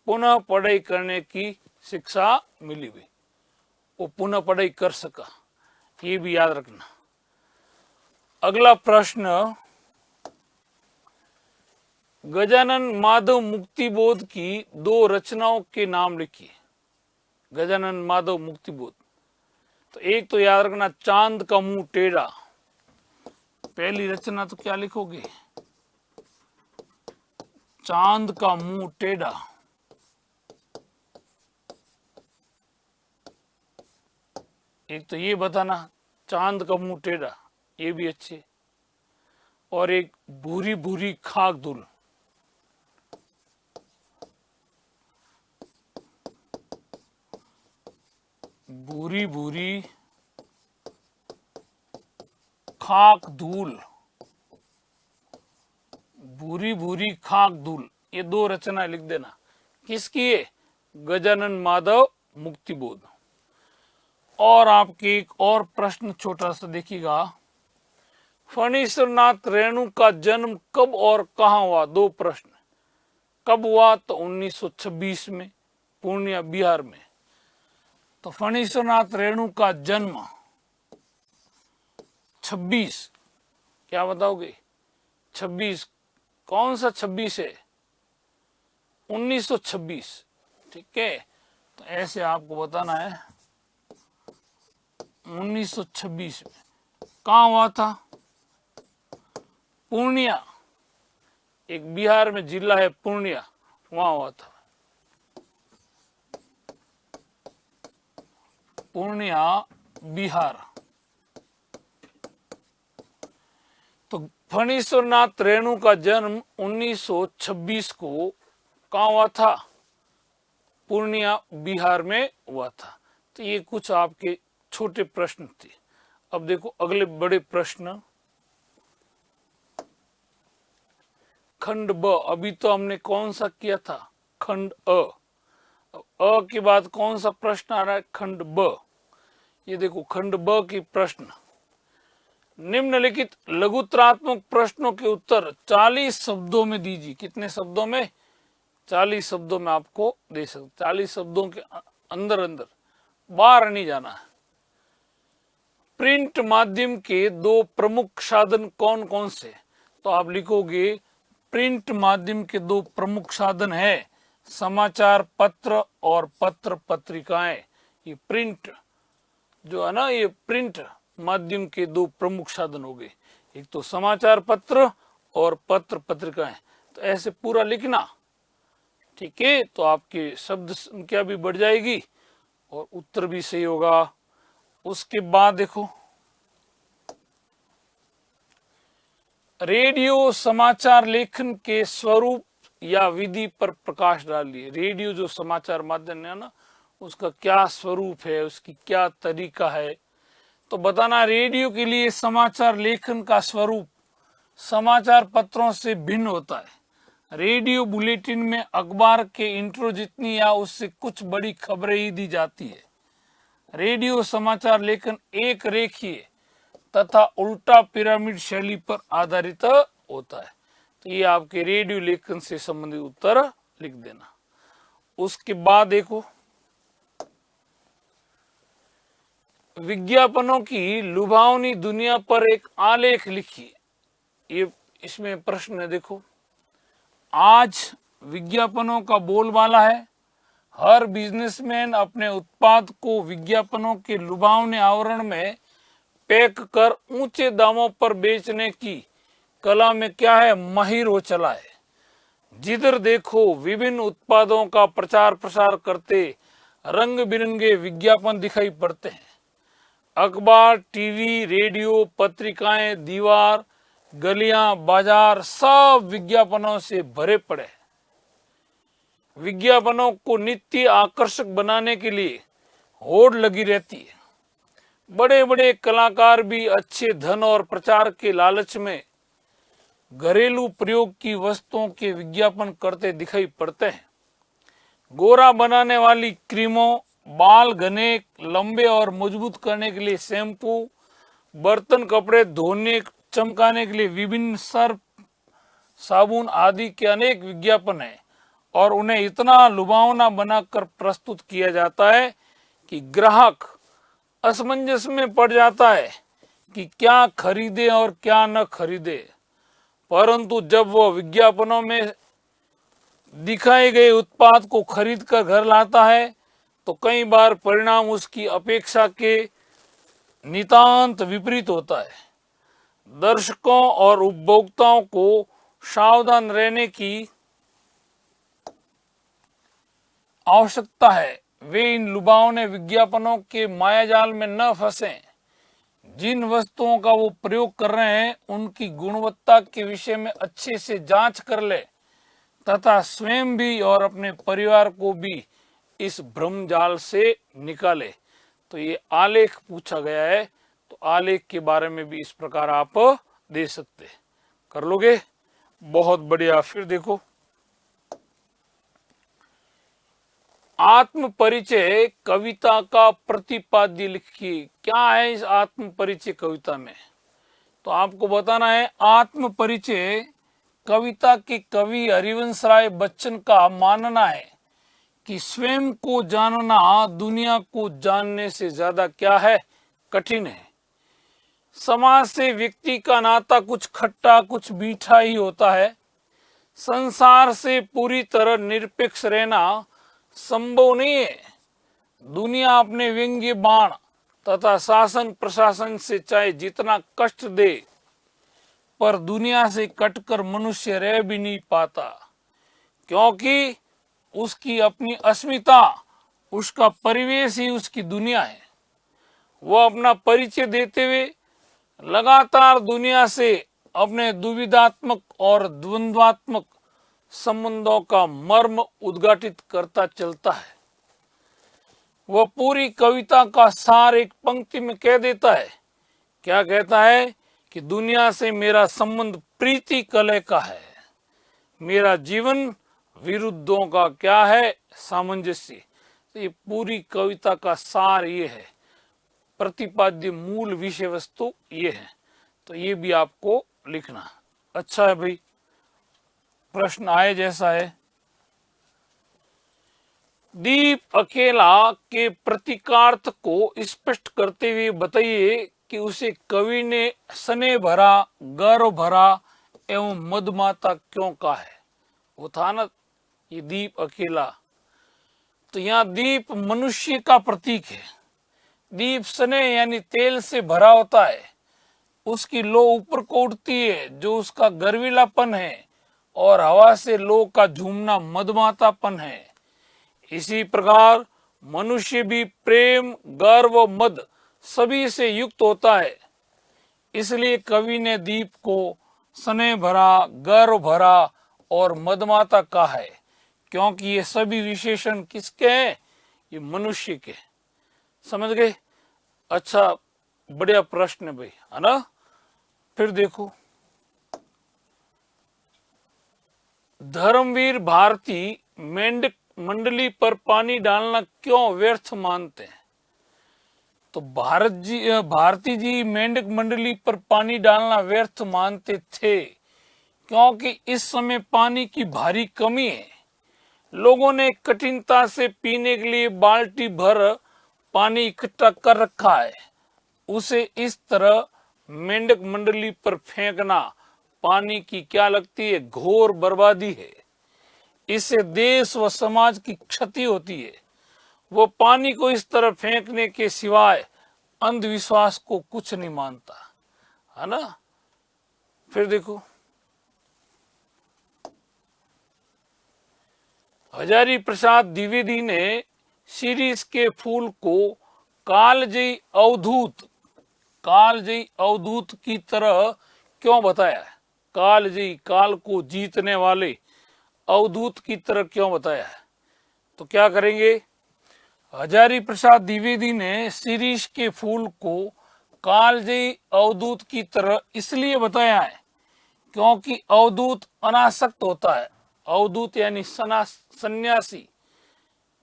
पुनः पढ़ाई करने की शिक्षा मिली हुई, वो पुनः पढ़ाई कर सका, ये भी याद रखना। अगला प्रश्न, गजानन माधव मुक्तिबोध की दो रचनाओं के नाम लिखिए। गजानन माधव मुक्तिबोध, तो एक तो याद रखना चांद का मुंह टेढ़ा, पहली रचना तो क्या लिखोगे? चांद का मुंह टेढ़ा। एक तो ये बताना चांद का मुंह टेढ़ा, ये भी अच्छे। और एक भूरी भूरी खाक धूल, भूरी भूरी खाक धूल, भूरी भूरी खाक धूल, ये दो रचना लिख देना। किसकी है? गजानन माधव मुक्तिबोध। और आपके एक और प्रश्न छोटा सा देखिएगा, फणीश्वरनाथ रेणु का जन्म कब और कहां हुआ? दो प्रश्न। कब हुआ? तो 1926 में पूर्णिया बिहार में। तो फणीश्वरनाथ रेणु का जन्म 26, क्या बताओगे? 26, कौन सा 26 है? 1926, ठीक है। तो ऐसे आपको बताना है 1926 में। कहाँ हुआ था? पूर्णिया, एक बिहार में जिला है पूर्णिया, वहां हुआ था। पूर्णिया बिहार। तो फणीश्वरनाथ रेणु का जन्म 1926 को कहाँ हुआ था? पूर्णिया बिहार में हुआ था। तो ये कुछ आपके छोटे प्रश्न थे। अब देखो अगले बड़े प्रश्न, खंड ब। अभी तो हमने कौन सा किया था? खंड अ। अ के बाद कौन सा प्रश्न आ रहा है? खंड ब। ये देखो खंड ब की प्रश्न, निम्नलिखित लघुत्तरात्मक प्रश्नों के उत्तर 40 शब्दों में दीजिए। कितने शब्दों में? 40 शब्दों में आपको दे सकते। 40 शब्दों के अंदर अंदर, बाहर नहीं जाना है। प्रिंट माध्यम के दो प्रमुख साधन कौन कौन से? तो आप लिखोगे प्रिंट माध्यम के दो प्रमुख साधन है समाचार पत्र और पत्र पत्रिकाएं। ये प्रिंट जो है ना, ये प्रिंट माध्यम के दो प्रमुख साधन हो गए, एक तो समाचार पत्र और पत्र पत्रिकाएं। तो ऐसे पूरा लिखना, ठीक है। तो आपके शब्द संख्या भी बढ़ जाएगी और उत्तर भी सही होगा। उसके बाद देखो, रेडियो समाचार लेखन के स्वरूप या विधि पर प्रकाश डालिए। रेडियो जो समाचार माध्यम है ना, उसका क्या स्वरूप है, उसकी क्या तरीका है? तो बताना रेडियो के लिए समाचार लेखन का स्वरूप समाचार पत्रों से भिन्न होता है। रेडियो बुलेटिन में अखबार के इंट्रो जितनी या उससे कुछ बड़ी खबरें ही दी जाती है। रेडियो समाचार लेखन एक रेखीय तथा उल्टा पिरामिड शैली पर आधारित होता है। तो ये आपके रेडियो लेखन से संबंधित उत्तर लिख देना। उसके बाद देखो, विज्ञापनों की लुभावनी दुनिया पर एक आलेख लिखिए। ये इसमें प्रश्न है, देखो आज विज्ञापनों का बोलबाला है, हर बिजनेसमैन अपने उत्पाद को विज्ञापनों के लुभावने आवरण में पैक कर ऊंचे दामों पर बेचने की कला में क्या है, माहिर हो चला है। जिधर देखो विभिन्न उत्पादों का प्रचार प्रसार करते रंग बिरंगे विज्ञापन दिखाई पड़ते हैं। अखबार, टीवी, रेडियो, पत्रिकाएं, दीवार, गलियां, बाजार सब विज्ञापनों से भरे पड़े हैं। विज्ञापनों को नित्य आकर्षक बनाने के लिए होड़ लगी रहती है। बड़े बड़े कलाकार भी अच्छे धन और प्रचार के लालच में घरेलू प्रयोग की वस्तुओं के विज्ञापन करते दिखाई पड़ते हैं। गोरा बनाने वाली क्रीमों, बाल घने, लंबे और मजबूत करने के लिए शैम्पू, बर्तन कपड़े धोने चमकाने के लिए विभिन्न सर्फ, साबुन आदि के अनेक विज्ञापन हैं और उन्हें इतना लुभावना बनाकर प्रस्तुत किया जाता है कि ग्राहक असमंजस में पड़ जाता है कि क्या खरीदे और क्या न खरीदे। परंतु जब वह विज्ञापनों में दिखाए गए उत्पाद को खरीद कर घर लाता है तो कई बार परिणाम उसकी अपेक्षा के नितांत विपरीत होता है। दर्शकों और उपभोक्ताओं को सावधान रहने की आवश्यकता है। वे इन लुभावने विज्ञापनों के मायाजाल में न फंसें। जिन वस्तुओं का वो प्रयोग कर रहे हैं उनकी गुणवत्ता के विषय में अच्छे से जांच कर ले तथा स्वयं भी और अपने परिवार को भी इस भ्रमजाल से निकाले। तो ये आलेख पूछा गया है, तो आलेख के बारे में भी इस प्रकार आप दे सकते हैं। कर लोगे? बहुत बढ़िया। फिर देखो, आत्म परिचय कविता का प्रतिपाद्य लिखिए। क्या है इस आत्म परिचय कविता में? तो आपको बताना है आत्म परिचय कविता के कवि हरिवंश राय बच्चन का मानना है कि स्वयं को जानना दुनिया को जानने से ज्यादा क्या है, कठिन है। समाज से व्यक्ति का नाता कुछ खट्टा कुछ मीठा ही होता है। संसार से पूरी तरह निरपेक्ष रहना संभव नहीं है। दुनिया अपने व्यंग्य बाण तथा शासन प्रशासन से चाहे जितना कष्ट दे, पर दुनिया से कटकर मनुष्य रह भी नहीं पाता, क्योंकि उसकी अपनी अस्मिता, उसका परिवेश ही उसकी दुनिया है। वह अपना परिचय देते हुए लगातार दुनिया से अपने दुविधात्मक और द्वंद्वात्मक संबंधों का मर्म उद्घाटित करता चलता है। वह पूरी कविता का सार एक पंक्ति में कह देता है। क्या कहता है? कि दुनिया से मेरा संबंध प्रीति कलह का है, मेरा जीवन विरुद्धों का क्या है, सामंजस्य। तो ये पूरी कविता का सार ये है, प्रतिपाद्य मूल विषय वस्तु ये है। तो ये भी आपको लिखना। अच्छा है भाई, प्रश्न आए जैसा है। दीप अकेला के प्रतीकार्थ को स्पष्ट करते हुए बताइए कि उसे कवि ने स्नेह भरा, गर्व भरा एवं मदमाता क्यों कहा है। वो था ना ये दीप अकेला, तो यहाँ दीप मनुष्य का प्रतीक है। दीप स्नेह यानी तेल से भरा होता है, उसकी लो ऊपर को उठती है जो उसका गर्वीलापन है, और हवा से लो का झूमना मदमातापन है। इसी प्रकार मनुष्य भी प्रेम, गर्व, मद सभी से युक्त होता है। इसलिए कवि ने दीप को स्नेह भरा, गर्व भरा और मदमाता कहा है, क्योंकि ये सभी विशेषण किसके हैं? ये मनुष्य के। समझ गए? अच्छा, बढ़िया प्रश्न है भाई, है ना। फिर देखो, धर्मवीर भारती मेंढक मंडली पर पानी डालना क्यों व्यर्थ मानते हैं? तो भारती जी मेंढक मंडली पर पानी डालना व्यर्थ मानते थे, क्योंकि इस समय पानी की भारी कमी है। लोगों ने कठिनता से पीने के लिए बाल्टी भर पानी इकट्ठा कर रखा है। उसे इस तरह मेंढक मंडली पर फेंकना पानी की क्या लगती है, घोर बर्बादी है। इससे देश व समाज की क्षति होती है। वो पानी को इस तरह फेंकने के सिवाय अंधविश्वास को कुछ नहीं मानता, है ना। फिर देखो, हजारी प्रसाद द्विवेदी ने शिरीष के फूल को कालजयी अवधूत की तरह क्यों बताया है? कालजयी, काल को जीतने वाले अवधूत की तरह क्यों बताया है? तो क्या करेंगे, हजारी प्रसाद द्विवेदी ने शिरीष के फूल को कालजयी अवधूत की तरह इसलिए बताया है क्योंकि अवधूत अनासक्त होता है। अवधूत यानी सन्यासी,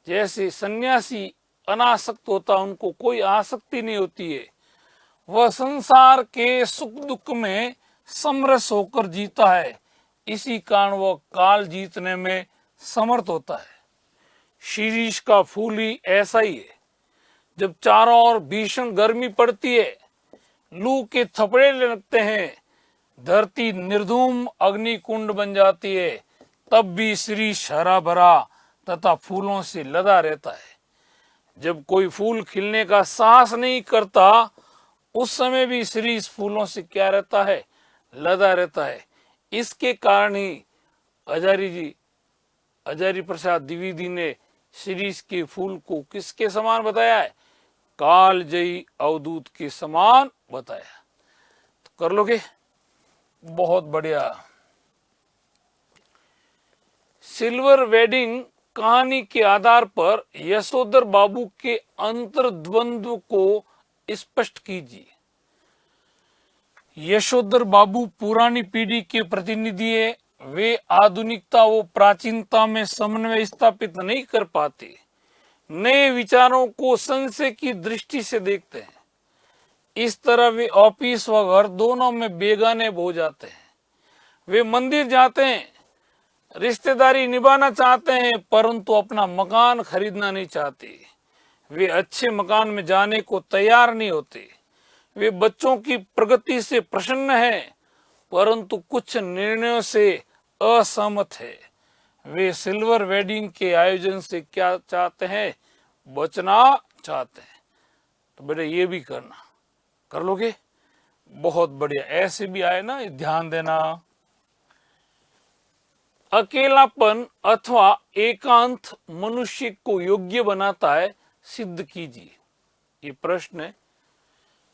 जैसे सन्यासी अनासक्त होता, उनको कोई आसक्ति नहीं होती है। वह संसार के सुख दुख में समरस होकर जीता है, इसी कारण वह काल जीतने में समर्थ होता है। शिरीष का फूल ही ऐसा ही है। जब चारों ओर भीषण गर्मी पड़ती है, लू के थपड़े लगते हैं, धरती निर्धूम अग्निकुंड बन जाती है, तब भी शिरीष हरा भरा तथा फूलों से लदा रहता है। जब कोई फूल खिलने का साहस नहीं करता, उस समय भी शिरीष फूलों से क्या रहता है, लदा रहता है। इसके कारण ही हजारी प्रसाद द्विवेदी ने शिरीष के फूल को किसके समान बताया है? कालजयी अवधूत के समान बताया। तो कर लोगे, बहुत बढ़िया। सिल्वर वेडिंग कहानी के आधार पर यशोधर बाबू के अंतर्द्वंद्व को स्पष्ट कीजिए। यशोधर बाबू पुरानी पीढ़ी के प्रतिनिधि है। वे आधुनिकता व प्राचीनता में समन्वय स्थापित नहीं कर पाते, नए विचारों को संशय की दृष्टि से देखते हैं। इस तरह वे ऑफिस व घर दोनों में बेगाने हो जाते हैं। वे मंदिर जाते हैं, रिश्तेदारी निभाना चाहते हैं, परंतु अपना मकान खरीदना नहीं चाहते। वे अच्छे मकान में जाने को तैयार नहीं होते। वे बच्चों की प्रगति से प्रसन्न हैं, परंतु कुछ निर्णयों से असहमत है। वे सिल्वर वेडिंग के आयोजन से क्या चाहते हैं? बचना चाहते हैं। तो बेटा ये भी करना, कर लोगे, बहुत बढ़िया। ऐसे भी आए ना, ध्यान देना। अकेलापन अथवा एकांत मनुष्य को योग्य बनाता है, सिद्ध कीजिए। ये प्रश्न है,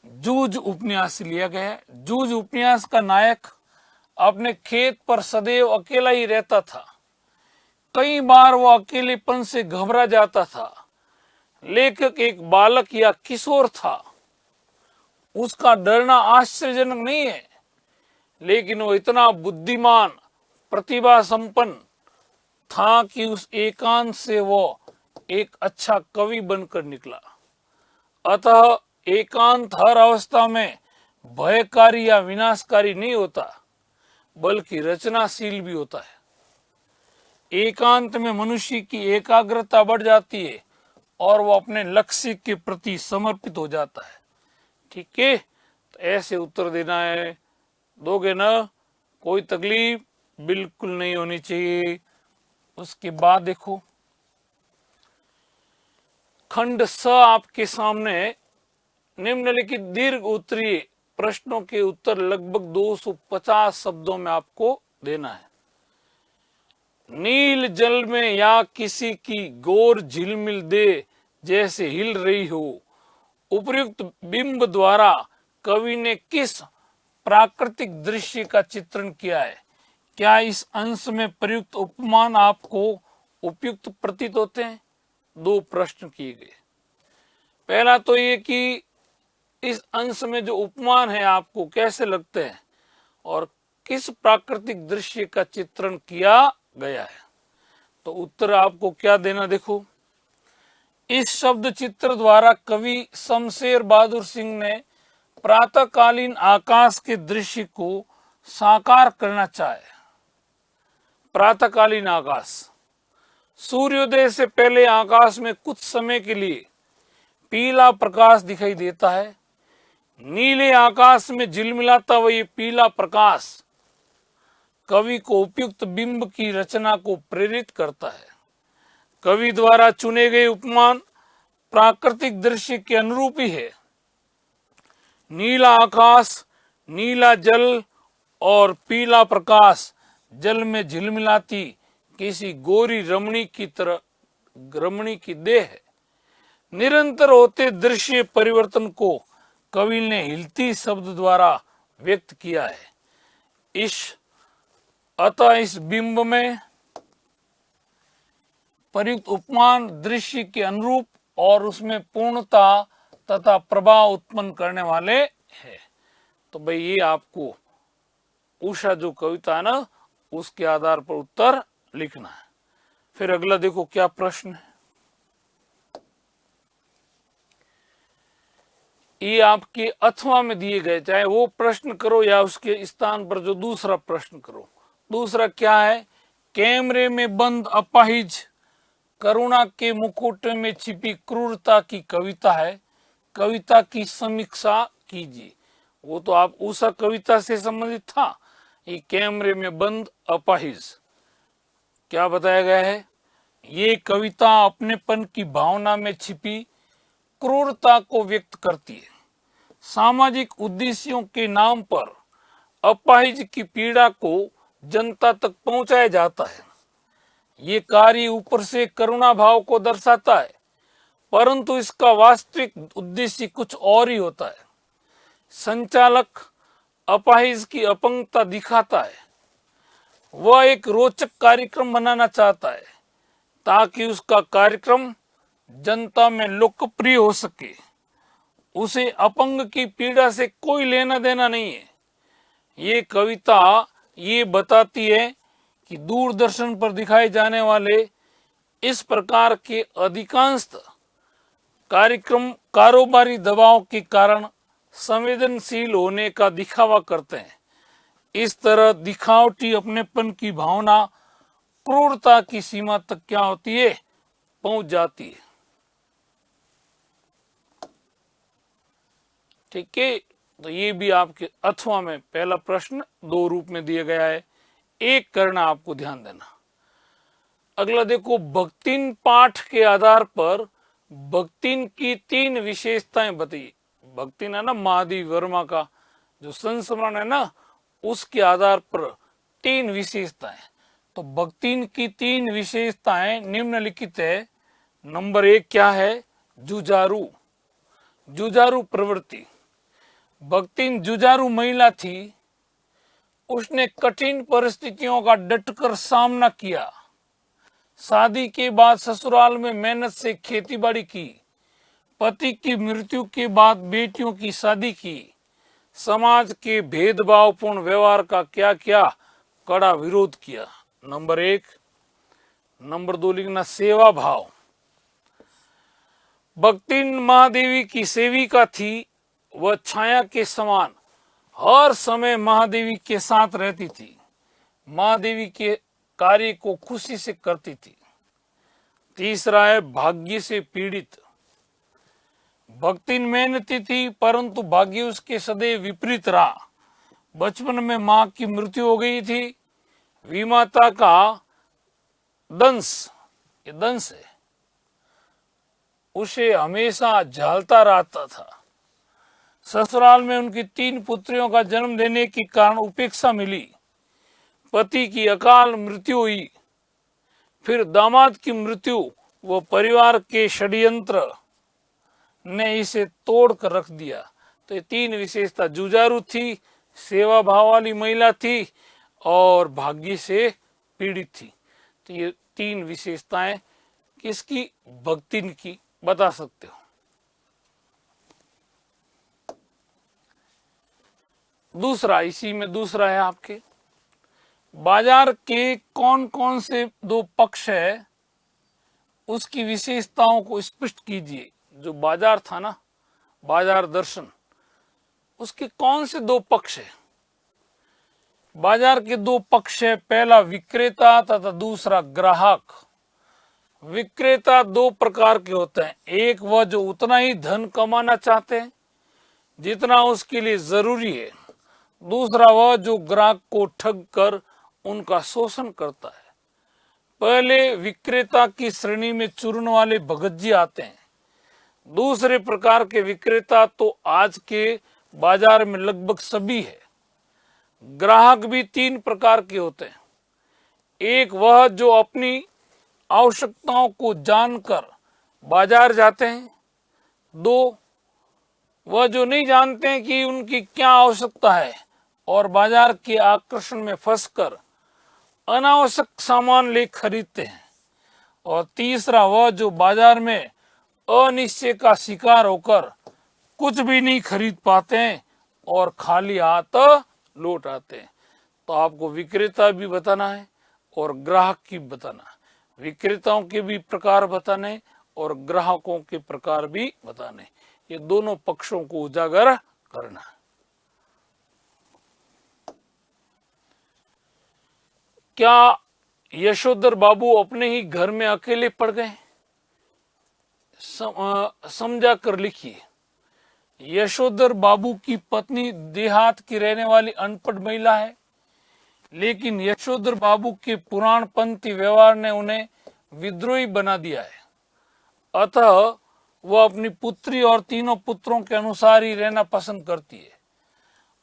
जूझ उपन्यास से लिया गया है। जूझ उपन्यास का नायक अपने खेत पर सदैव अकेला ही रहता था। कई बार वो अकेलेपन से घबरा जाता था। लेखक एक बालक या किशोर था। उसका डरना आश्चर्यजनक नहीं है, लेकिन वो इतना बुद्धिमान, प्रतिभा संपन्न था कि उस एकांत से वो एक अच्छा कवि बनकर निकला। अतः एकांत हर अवस्था में भयकारी या विनाशकारी नहीं होता, बल्कि रचनाशील भी होता है। एकांत में मनुष्य की एकाग्रता बढ़ जाती है और वो अपने लक्ष्य के प्रति समर्पित हो जाता है। ठीक है, तो ऐसे उत्तर देना है, दोगे ना, कोई तकलीफ बिल्कुल नहीं होनी चाहिए। उसके बाद देखो, खंड स आपके सामने निम्नलिखित दीर्घ उत्तरीय प्रश्नों के उत्तर लगभग 250 शब्दों में आपको देना है। नील जल में या किसी की गोर झिलमिल दे जैसे हिल रही हो, उपर्युक्त बिंब द्वारा कवि ने किस प्राकृतिक दृश्य का चित्रण किया है? क्या इस अंश में प्रयुक्त उपमान आपको उपयुक्त प्रतीत होते हैं? 2 प्रश्न किए गए। पहला तो ये कि इस अंश में जो उपमान है आपको कैसे लगते हैं और किस प्राकृतिक दृश्य का चित्रण किया गया है। तो उत्तर आपको क्या देना, देखो, इस शब्द चित्र द्वारा कवि शमशेर बहादुर सिंह ने प्रातःकालीन आकाश के दृश्य को साकार करना चाहे। प्रातःकालीन आकाश, सूर्योदय से पहले आकाश में कुछ समय के लिए पीला प्रकाश दिखाई देता है। नीले आकाश में झिलमिलाता हुआ ये पीला प्रकाश कवि को उपयुक्त बिंब की रचना को प्रेरित करता है। कवि द्वारा चुने गए उपमान प्राकृतिक दृश्य के अनुरूप ही है। नीला आकाश, नीला जल और पीला प्रकाश जल में झिलमिलाती किसी गोरी रमणी की देह है। निरंतर होते दृश्य परिवर्तन को कवि ने हिलती शब्द द्वारा व्यक्त किया है। अतः इस बिंब में प्रयुक्त उपमान दृश्य के अनुरूप और उसमें पूर्णता तथा प्रभाव उत्पन्न करने वाले हैं। तो भाई ये आपको उषा जो कविता है ना, उसके आधार पर उत्तर लिखना है। फिर अगला देखो क्या प्रश्न है। ये आपके अथवा में दिए गए, चाहे वो प्रश्न करो या उसके स्थान पर जो दूसरा प्रश्न करो। दूसरा क्या है? कैमरे में बंद अपाहिज करुणा के मुखौटे में छिपी क्रूरता की कविता है, कविता की समीक्षा कीजिए। वो तो आप उषा कविता से संबंधित था। ये कैमरे में बंद अपाहिज क्या बताया गया है? ये कविता अपनेपन की भावना में छिपी क्रूरता को व्यक्त करती है। सामाजिक उद्देश्यों के नाम पर अपाहिज की पीड़ा को जनता तक पहुंचाया जाता है। ये कार्य ऊपर से करुणा भाव को दर्शाता है, परंतु इसका वास्तविक उद्देश्य कुछ और ही होता है। संचालक अपाहिज की अपंगता दिखाता है। वह एक रोचक कार्यक्रम बनाना चाहता है ताकि उसका कार्यक्रम जनता में लोकप्रिय हो सके। उसे अपंग की पीड़ा से कोई लेना देना नहीं है। ये कविता ये बताती है कि दूरदर्शन पर दिखाए जाने वाले इस प्रकार के अधिकांश कार्यक्रम कारोबारी दबाव के कारण संवेदनशील होने का दिखावा करते हैं। इस तरह दिखावटी अपनेपन की भावना क्रूरता की सीमा तक क्या होती है? पहुंच जाती है। ठीक है, तो ये भी आपके अथवा में पहला प्रश्न दो रूप में दिया गया है, एक करना आपको ध्यान देना। अगला देखो, भक्तिन पाठ के आधार पर भक्तिन की तीन विशेषताएं बताइए। भक्तिन है ना महादेवी वर्मा का जो संस्मरण है ना, उसके आधार पर तीन विशेषताएं। तो भक्तिन की तीन विशेषताएं निम्नलिखित है। नंबर एक क्या है? जुझारू प्रवृत्ति। भक्तिन जुझारू महिला थी। उसने कठिन परिस्थितियों का डटकर सामना किया। शादी के बाद ससुराल में मेहनत से खेतीबाड़ी की। पति की मृत्यु के बाद बेटियों की शादी की। समाज के भेदभावपूर्ण व्यवहार का क्या क्या कड़ा विरोध किया। नंबर एक। नंबर दो लिखना सेवा भाव। भक्तिन महादेवी की सेविका थी। वह छाया के समान हर समय महादेवी के साथ रहती थी। महादेवी के कार्य को खुशी से करती थी। तीसरा है भाग्य से पीड़ित। भक्तिन मेहनती थी, परंतु भाग्य उसके सदैव विपरीत रहा। बचपन में मां की मृत्यु हो गई थी। विमाता का दंश, ये दंश है, उसे हमेशा झालता रहता था। ससुराल में उनकी तीन पुत्रियों का जन्म देने के कारण उपेक्षा मिली। पति की अकाल मृत्यु हुई। फिर दामाद की मृत्यु व परिवार के षड्यंत्र ने इसे तोड़ कर रख दिया। तो ये तीन विशेषता, जुझारू थी, सेवा भाव वाली महिला थी और भाग्य से पीड़ित थी। तो ये तीन विशेषताएं किसकी? भक्तिन की बता सकते हो। दूसरा, इसी में दूसरा है आपके, बाजार के कौन कौन से दो पक्ष है उसकी विशेषताओं को स्पष्ट कीजिए। जो बाजार था ना, बाजार दर्शन, उसके कौन से दो पक्ष है? बाजार के दो पक्ष है, पहला विक्रेता तथा दूसरा ग्राहक। विक्रेता दो प्रकार के होते हैं। एक वह जो उतना ही धन कमाना चाहते हैं जितना उसके लिए जरूरी है। दूसरा वह जो ग्राहक को ठग कर उनका शोषण करता है। पहले विक्रेता की श्रेणी में चूर्ण वाले भगत जी आते हैं। दूसरे प्रकार के विक्रेता तो आज के बाजार में लगभग सभी है। ग्राहक भी तीन प्रकार के होते हैं। एक वह जो अपनी आवश्यकताओं को जानकर बाजार जाते हैं। दो वह जो नहीं जानते हैं कि उनकी क्या आवश्यकता है और बाजार के आकर्षण में फंसकर अनावश्यक सामान ले खरीदते हैं। और तीसरा वह जो बाजार में अनिश्चय का शिकार होकर कुछ भी नहीं खरीद पाते हैं और खाली हाथ लौट आते हैं। तो आपको विक्रेता भी बताना है और ग्राहक की बताना है। विक्रेताओं के भी प्रकार बताने और ग्राहकों के प्रकार भी बताने। ये दोनों पक्षों को उजागर करना है। क्या यशोधर बाबू अपने ही घर में अकेले पड़ गए? समझा कर लिखिए। यशोधर बाबू की पत्नी देहात की रहने वाली अनपढ़ महिला है, लेकिन यशोधर बाबू के पुराणपंथी व्यवहार ने उन्हें विद्रोही बना दिया है। अतः वह अपनी पुत्री और तीनों पुत्रों के अनुसार ही रहना पसंद करती है।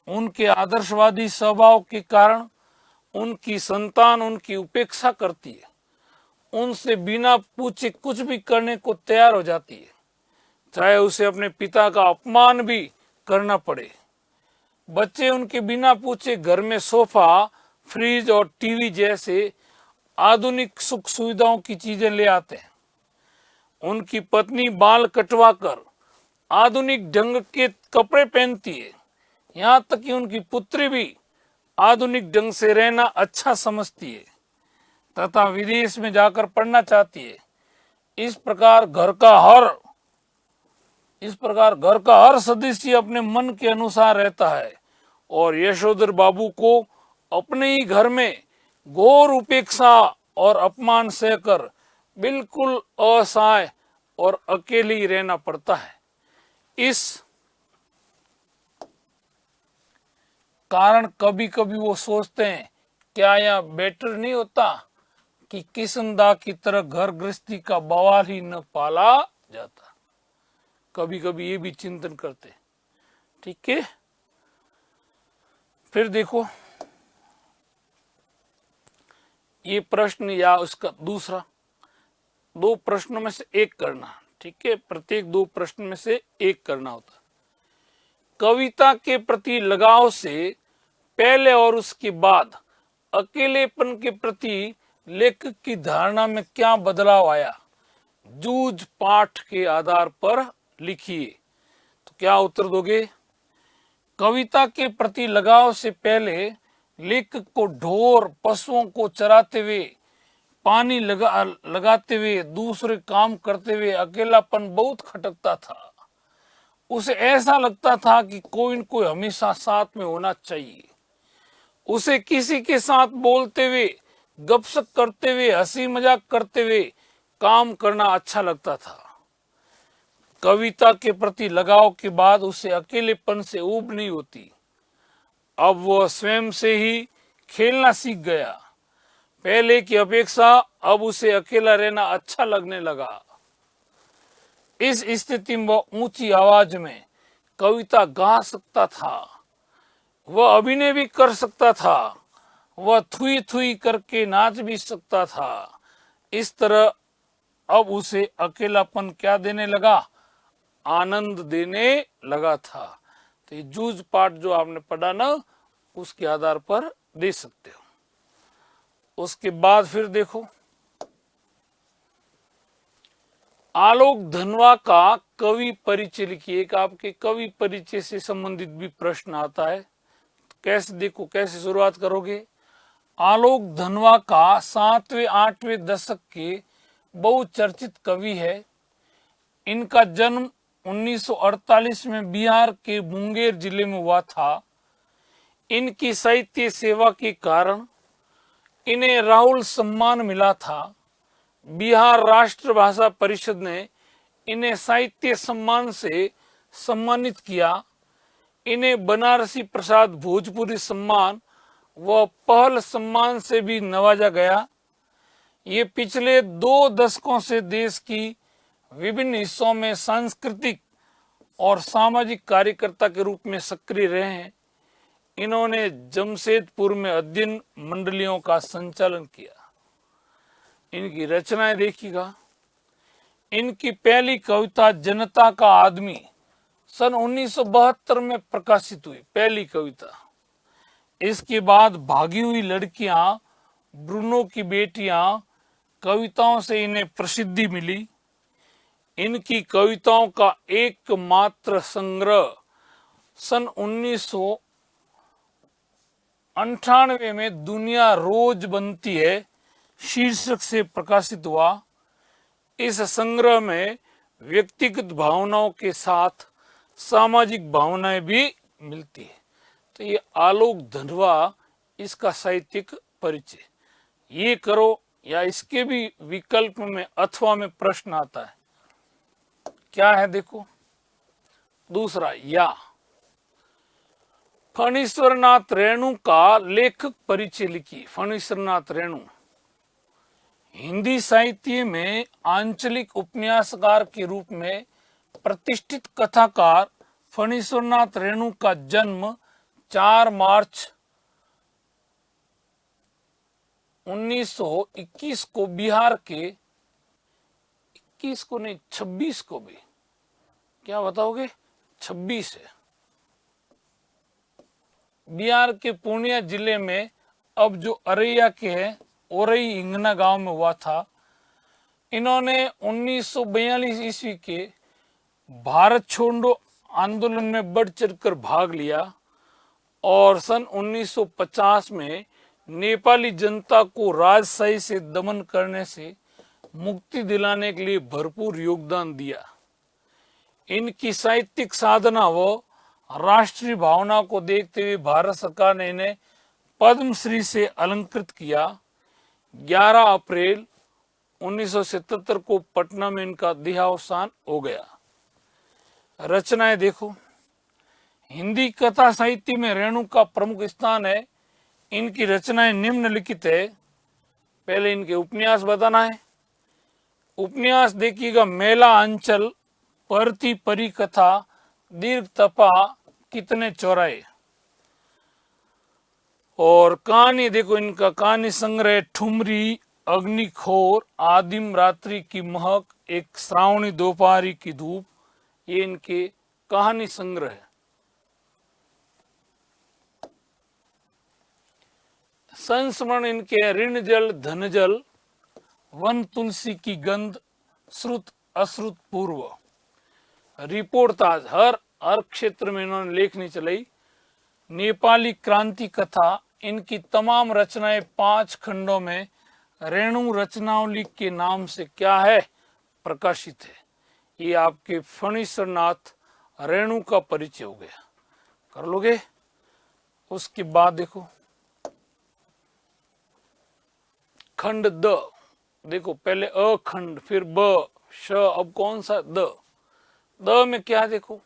उनके आदर्शवादी स्वभाव के कारण उनकी संतान उनकी उपेक्षा करती है। उनसे बिना पूछे कुछ भी करने को तैयार हो जाती है, चाहे उसे अपने पिता का अपमान भी करना पड़े। बच्चे उनके बिना पूछे घर में सोफा, फ्रिज और टीवी जैसे आधुनिक सुख सुविधाओं की चीजें ले आते हैं। उनकी पत्नी बाल कटवाकर आधुनिक ढंग के कपड़े पहनती है। यहाँ तक कि उनकी पुत्री भी आधुनिक ढंग से रहना अच्छा समझती है तथा विदेश में जाकर पढ़ना चाहती है। इस प्रकार घर का हर सदस्य अपने मन के अनुसार रहता है और यशोधर बाबू को अपने ही घर में घोर उपेक्षा और अपमान सहकर बिल्कुल असहाय और अकेले ही रहना पड़ता है। इस कारण कभी कभी वो सोचते हैं, क्या यह बेटर नहीं होता कि किशनदा की तरह घर गृहस्थी का बवाल ही न पाला जाता। कभी कभी ये भी चिंतन करते। ठीक है, फिर देखो ये प्रश्न या उसका दूसरा, दो प्रश्नों में से एक करना। ठीक है, प्रत्येक दो प्रश्न में से एक करना होता। कविता के प्रति लगाव से पहले और उसके बाद अकेलेपन के प्रति लेखक की धारणा में क्या बदलाव आया? जूझ पाठ के आधार पर लिखिए। तो क्या उत्तर दोगे? कविता के प्रति लगाव से पहले लेखक को ढोर पशुओं को चराते हुए, पानी लगाते हुए, दूसरे काम करते हुए अकेलापन बहुत खटकता था। उसे ऐसा लगता था कि कोई न कोई हमेशा साथ में होना चाहिए। उसे किसी के साथ बोलते हुए, गपशप करते हुए, हंसी मजाक करते हुए काम करना अच्छा लगता था। कविता के प्रति लगाव के बाद उसे अकेलेपन से ऊब नहीं होती। अब वह स्वयं से ही खेलना सीख गया। पहले की अपेक्षा अब उसे अकेला रहना अच्छा लगने लगा। इस स्थिति में वह ऊंची आवाज में कविता गा सकता था, वह अभिनय भी कर सकता था, वह थुई थुई करके नाच भी सकता था। इस तरह अब उसे अकेलापन क्या देने लगा? आनंद देने लगा था। तो ये जूझ पाठ जो आपने पढ़ा ना, उसके आधार पर दे सकते हो। उसके बाद फिर देखो, आलोक धनवा का कवि परिचय लिखिए। एक आपके कवि परिचय से संबंधित भी प्रश्न आता है। कैसे देखो, कैसे शुरुआत करोगे? आलोक धनवा का 7वें 8वें दशक के बहुचर्चित कवि है। इनका जन्म 1948 में बिहार के मुंगेर जिले में हुआ था। इनकी साहित्य सेवा के कारण इन्हें राहुल सम्मान मिला था। बिहार राष्ट्र भाषा परिषद ने इन्हें साहित्य सम्मान से सम्मानित किया। इन्हें बनारसी प्रसाद भोजपुरी सम्मान वह पहल सम्मान से भी नवाजा गया। ये पिछले 2 दशकों से देश की विभिन्न हिस्सों में सांस्कृतिक और सामाजिक कार्यकर्ता के रूप में सक्रिय रहे हैं। इन्होंने जमशेदपुर में अध्ययन मंडलियों का संचालन किया। इनकी रचनाएं देखिएगा। इनकी पहली कविता जनता का आदमी सन 1972 में प्रकाशित हुई, पहली कविता। इसके बाद भागी हुई लड़कियां, ब्रूनो की बेटियां कविताओं से इन्हें प्रसिद्धि मिली। इनकी कविताओं का एकमात्र संग्रह सन 1998 में दुनिया रोज बनती है शीर्षक से प्रकाशित हुआ। इस संग्रह में व्यक्तिगत भावनाओं के साथ सामाजिक भावनाएं भी मिलती है। तो ये आलोक धनवा इसका साहित्यिक परिचय। ये करो या इसके भी विकल्प में अथवा में प्रश्न आता है, क्या है देखो। दूसरा, या फणीश्वरनाथ रेणु का लेखक परिचय लिखिए। फणीश्वरनाथ रेणु हिंदी साहित्य में आंचलिक उपन्यासकार के रूप में प्रतिष्ठित कथाकार फणीश्वरनाथ रेणु का जन्म 4 मार्च 1921 को बिहार के 21 को नहीं 26 को भी, क्या बताओगे, 26 है, बिहार के पूर्णिया जिले में अब जो अरैया के है ओरई हिंगना गांव में हुआ था। इन्होंने 1942 ईस्वी के भारत छोड़ो आंदोलन में बढ़ चढ़कर भाग लिया और सन 1950 में नेपाली जनता को राजशाही से दमन करने से मुक्ति दिलाने के लिए भरपूर योगदान दिया। इनकी साहित्यिक साधना व राष्ट्रीय भावना को देखते हुए भारत सरकार ने इन्हें पद्मश्री से अलंकृत किया। 11 अप्रैल 1977 को पटना में इनका देहावसान हो गया। रचनाएं देखो। हिंदी कथा साहित्य में रेणु का प्रमुख स्थान है। इनकी रचनाएं निम्नलिखित है। पहले इनके उपन्यास बताना है। उपन्यास देखिएगा, मेला अंचल, परती परी कथा, दीर्घ तपा, कितने चौराहे। और कहानी देखो, इनका कहानी संग्रह ठुमरी, अग्निखोर, आदिम रात्रि की महक, एक श्रावणी दोपहरी की धूप, ये इनके कहानी संग्रह है। संस्मरण इनके ऋण जल, धन जल, वन तुलसी की गंध, श्रुत अश्रुत पूर्व, रिपोर्ट ताज, हर क्षेत्र में इन्होंने लेखनी चलाई। नेपाली क्रांति कथा, इनकी तमाम रचनाएं 5 खंडों में रेणु रचनावली के नाम से क्या है, प्रकाशित है। ये आपके फणीश्वरनाथ रेणु का परिचय हो गया, कर लोगे। उसके बाद देखो खंड द, देखो पहले अ खंड, फिर ब, श, अब कौन सा द में क्या देखो,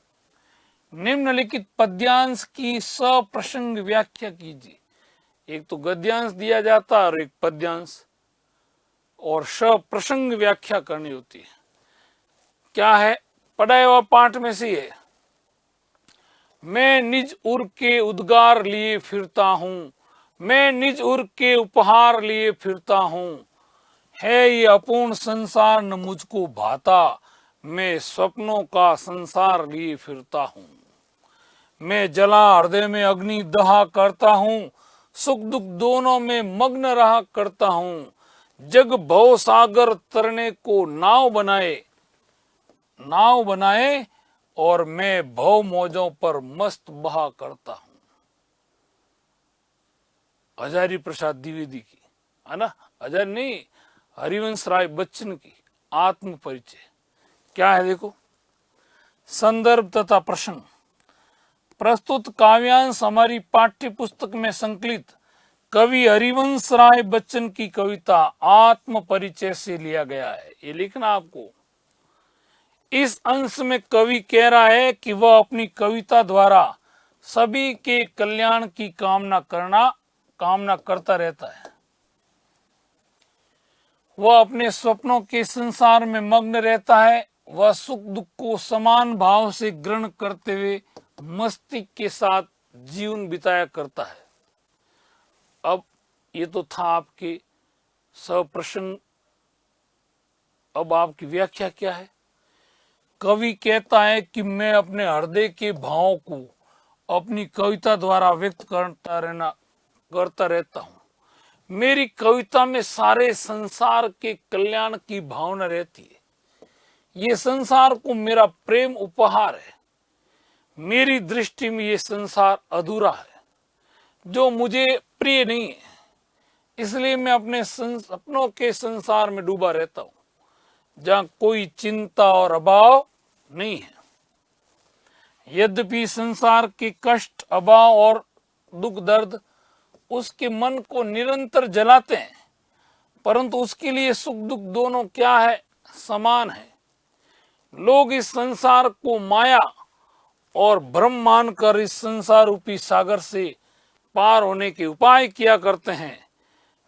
निम्नलिखित पद्यांश की सप्रसंग व्याख्या कीजिए। एक तो गद्यांश दिया जाता है और एक पद्यांश, और सप्रसंग व्याख्या करनी होती है। क्या है, पढ़ाया हुआ पाठ में से है। मैं निज उर के उद्गार लिए फिरता हूँ, मैं निज उर के उपहार लिए फिरता हूँ, है ये अपूर्ण संसार न मुझको भाता, मैं स्वप्नों का संसार लिए फिरता हूँ। मैं जला हृदय में अग्नि दहा करता हूँ, सुख दुख दोनों में मग्न रहा करता हूँ। जग भव सागर तरने को नाव बनाए और मैं भव मौजों पर मस्त बहा करता हूँ। हजारी प्रसाद द्विवेदी की, है ना, हजारी नहीं, हरिवंश राय बच्चन की आत्म परिचय। क्या है देखो, संदर्भ तथा प्रसंग। प्रस्तुत काव्यांश हमारी पाठ्य पुस्तक में संकलित कवि हरिवंश राय बच्चन की कविता आत्म परिचय से लिया गया है। ये लिखना आपको। इस अंश में कवि कह रहा है कि वह अपनी कविता द्वारा सभी के कल्याण की कामना करता रहता है। वह अपने स्वप्नों के संसार में मग्न रहता है। वह सुख दुख को समान भाव से ग्रहण करते हुए मस्तिष्क के साथ जीवन बिताया करता है। अब ये तो था आपके सप्रसंग। अब आपकी व्याख्या क्या है? कवि कहता है कि मैं अपने हृदय के भावों को अपनी कविता द्वारा व्यक्त करता रहता हूँ। मेरी कविता में सारे संसार के कल्याण की भावना रहती है। ये संसार को मेरा प्रेम उपहार है। मेरी दृष्टि में ये संसार अधूरा है, जो मुझे प्रिय नहीं है। इसलिए मैं अपने सपनों के संसार में डूबा रहता हूँ, जहाँ कोई चिंता और अभाव नहीं है। यद्यपि संसार के कष्ट, अभाव और दुख दर्द उसके मन को निरंतर जलाते हैं, परंतु उसके लिए सुख दुख दोनों क्या है? समान है। लोग इस संसार को माया और भ्रम मानकर इस संसार रूपी सागर से पार होने के उपाय किया करते हैं।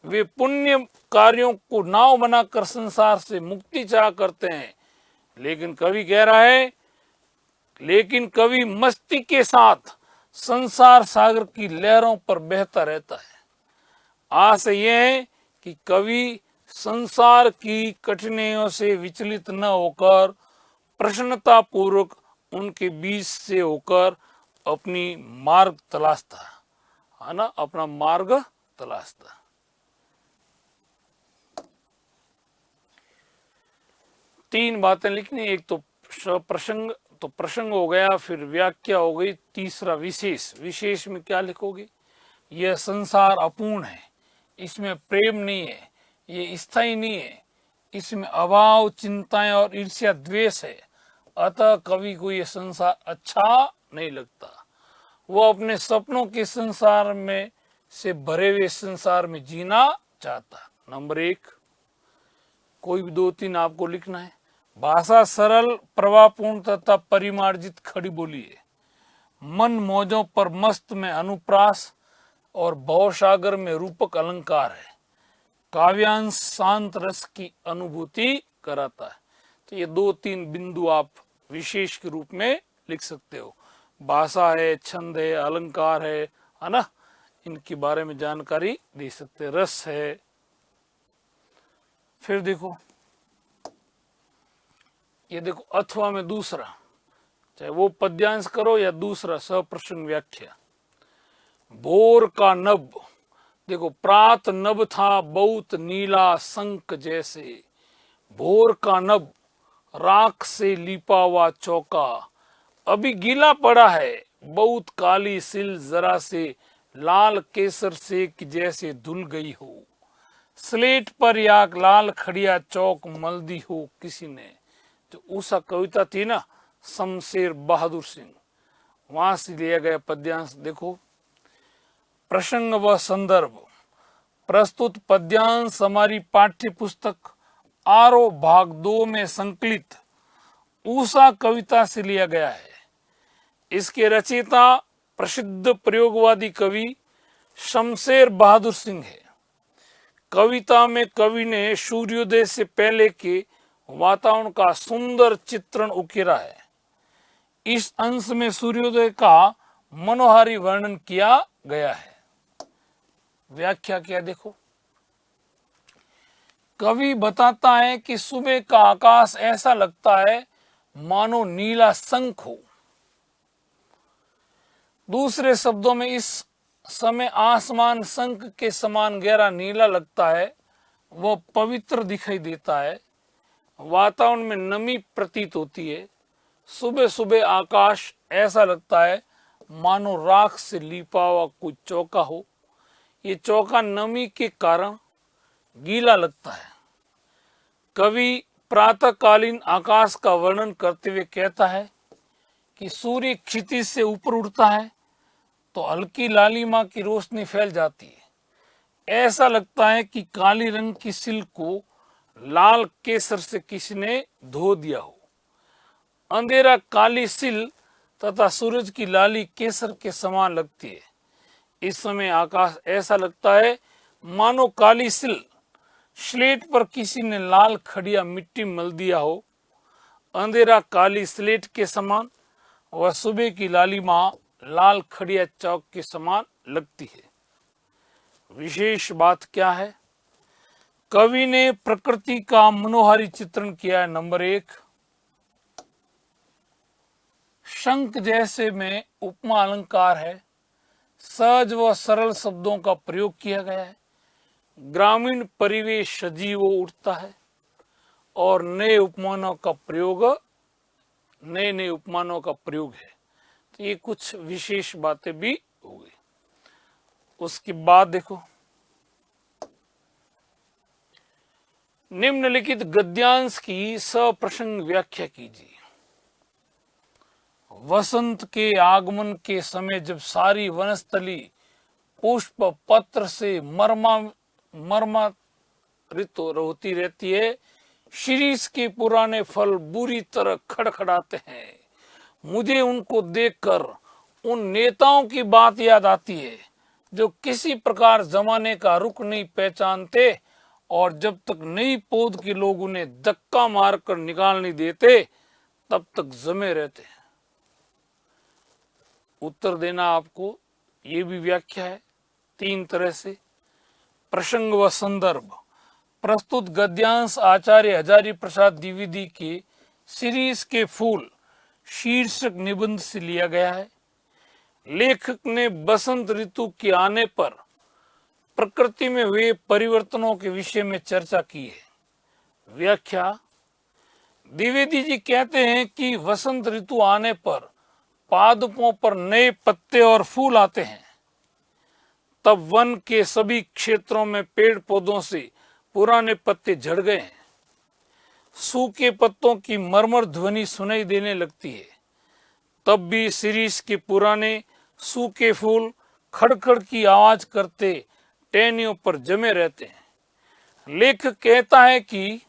वे पुण्य कार्यों को नाव बनाकर संसार से मुक्ति चाह करते हैं। लेकिन कवि कह रहा है, लेकिन कवि मस्ती के साथ संसार सागर की लहरों पर बहता रहता है। आशा यह है कि कवि संसार की कठिनाइयों से विचलित न होकर प्रसन्नता पूर्वक उनके बीच से होकर अपनी मार्ग तलाशता है ना, अपना मार्ग तलाशता। तीन बातें लिखनी, एक तो प्रसंग, तो प्रसंग हो गया, फिर व्याख्या हो गई, तीसरा विशेष। विशेष में क्या लिखोगे? यह संसार अपूर्ण है, इसमें प्रेम नहीं है, ये स्थायी नहीं है, इसमें अभाव, चिंताएं और ईर्ष्या, द्वेष है। अतः कवि को यह संसार अच्छा नहीं लगता। वो अपने सपनों के संसार में से भरे हुए संसार में जीना चाहता। नंबर एक, कोई भी दो तीन आपको लिखना है। भाषा सरल, प्रभावपूर्ण तथा परिमार्जित खड़ी बोली है। मन मौजों पर मस्त में अनुप्रास और भवसागर में रूपक अलंकार है। काव्यांश शांत रस की अनुभूति कराता है। तो ये दो तीन बिंदु आप विशेष के रूप में लिख सकते हो। भाषा है, छंद है, अलंकार है ना, इनके बारे में जानकारी दे सकते। रस है। फिर देखो, ये देखो अथवा में दूसरा, चाहे वो पद्यांश करो या दूसरा सप्रसंग व्याख्या। भोर का नभ, देखो प्रात नभ था बहुत नीला शंख जैसे। भोर का नभ राख से लिपा हुआ चौका अभी गीला पड़ा है। बहुत काली सिल जरा से लाल केसर से कि जैसे धुल गई हो। स्लेट पर या लाल खड़िया चौक मल दी हो किसी ने। जो उषा कविता थी ना, शमशेर बहादुर सिंह, वहां से लिया गया पद्यांश। देखो, प्रसंग व संदर्भ। प्रस्तुत पद्यांश हमारी पाठ्य पुस्तक आरोह भाग 2 में संकलित उषा कविता से लिया गया है। इसके रचयिता प्रसिद्ध प्रयोगवादी कवि शमशेर बहादुर सिंह है। कविता में कवि ने सूर्योदय से पहले के वातावरण का सुंदर चित्रण उकेरा है। इस अंश में सूर्योदय का मनोहारी वर्णन किया गया है। व्याख्या क्या, देखो, कवि बताता है कि सुबह का आकाश ऐसा लगता है मानो नीला शंख हो। दूसरे शब्दों में, इस समय आसमान शंख के समान गहरा नीला लगता है। वह पवित्र दिखाई देता है। वातावरण में नमी प्रतीत होती है। सुबह सुबह आकाश ऐसा लगता है मानो राख से लिपा हुआ कोई चौका हो। ये चौका नमी के कारण गीला लगता है। कवि प्रातःकालीन आकाश का वर्णन करते हुए कहता है कि सूर्य क्षितिज से ऊपर उठता है तो हल्की लालिमा की रोशनी फैल जाती है। ऐसा लगता है कि काली रंग की सिल को लाल केसर से किसी ने धो दिया हो। अंधेरा काली सिल तथा सूरज की लाली केसर के समान लगती है। इस समय आकाश ऐसा लगता है मानो काली स्लेट पर किसी ने लाल खड़िया मिट्टी मल दिया हो। अंधेरा काली स्लेट के समान व सुबह की लालिमा लाल खड़िया चौक के समान लगती है। विशेष बात क्या है? कवि ने प्रकृति का मनोहारी चित्रण किया है। नंबर 1, शंख जैसे में उपमा अलंकार है। सहज व सरल शब्दों का प्रयोग किया गया है। ग्रामीण परिवेश सजीव हो उठता है और नए उपमानों का प्रयोग है। तो ये कुछ विशेष बातें भी हो गई। उसके बाद देखो, निम्नलिखित गद्यांश की सप्रसंग व्याख्या कीजिए। वसंत के आगमन के समय जब सारी वनस्थली पुष्प पत्र से मर्मारित होती रहती है, शीरीष के पुराने फल बुरी तरह खड़खड़ाते हैं। मुझे उनको देखकर उन नेताओं की बात याद आती है जो किसी प्रकार जमाने का रुख नहीं पहचानते और जब तक नई पौध के लोग उन्हें धक्का मारकर निकाल नहीं देते तब तक जमे रहते हैं। उत्तर देना आपको, ये भी व्याख्या है 3 तरह से। प्रसंग व संदर्भ। प्रस्तुत गद्यांश आचार्य हजारी प्रसाद द्विवेदी के शीरीष के फूल शीर्षक निबंध से लिया गया है। लेखक ने बसंत ऋतु के आने पर प्रकृति में हुए परिवर्तनों के विषय में चर्चा की है। व्याख्या। द्विवेदी जी कहते हैं कि वसंत ऋतु आने पर पादपों पर नए पत्ते और फूल आते हैं। तब वन के सभी क्षेत्रों में पेड़ पौधों से पुराने पत्ते झड़ गए हैं। सूखे पत्तों की मरमर ध्वनि सुनाई देने लगती है। तब भी शीरीष के पुराने सूखे फूल खड़खड़ की आवाज करते टहनियों पर जमे रहते हैं। लेखक कहता है कि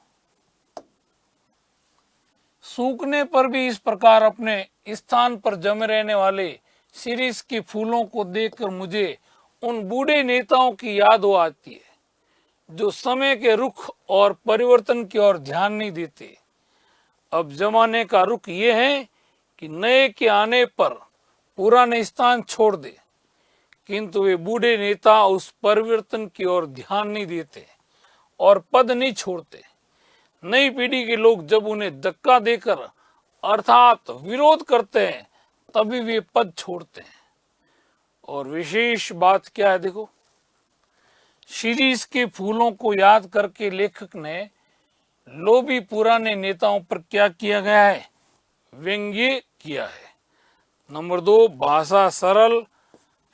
सूखने पर भी इस प्रकार अपने स्थान पर जमे रहने वाले शीरीष के फूलों को देखकर मुझे उन बूढ़े नेताओं की याद हो आती है जो समय के रुख और परिवर्तन की ओर ध्यान नहीं देते। अब जमाने का रुख ये है कि नए के आने पर पुराने स्थान छोड़ दे, किंतु वे बूढ़े नेता उस परिवर्तन की ओर ध्यान नहीं देते और पद नहीं छोड़ते। नई पीढ़ी के लोग जब उन्हें धक्का देकर अर्थात विरोध करते हैं तभी वे पद छोड़ते हैं। और विशेष बात क्या है देखो, शीरीष के फूलों को याद करके लेखक ने लोभी पुराने नेताओं पर क्या किया गया है? व्यंग्य किया है। नंबर 2, भाषा सरल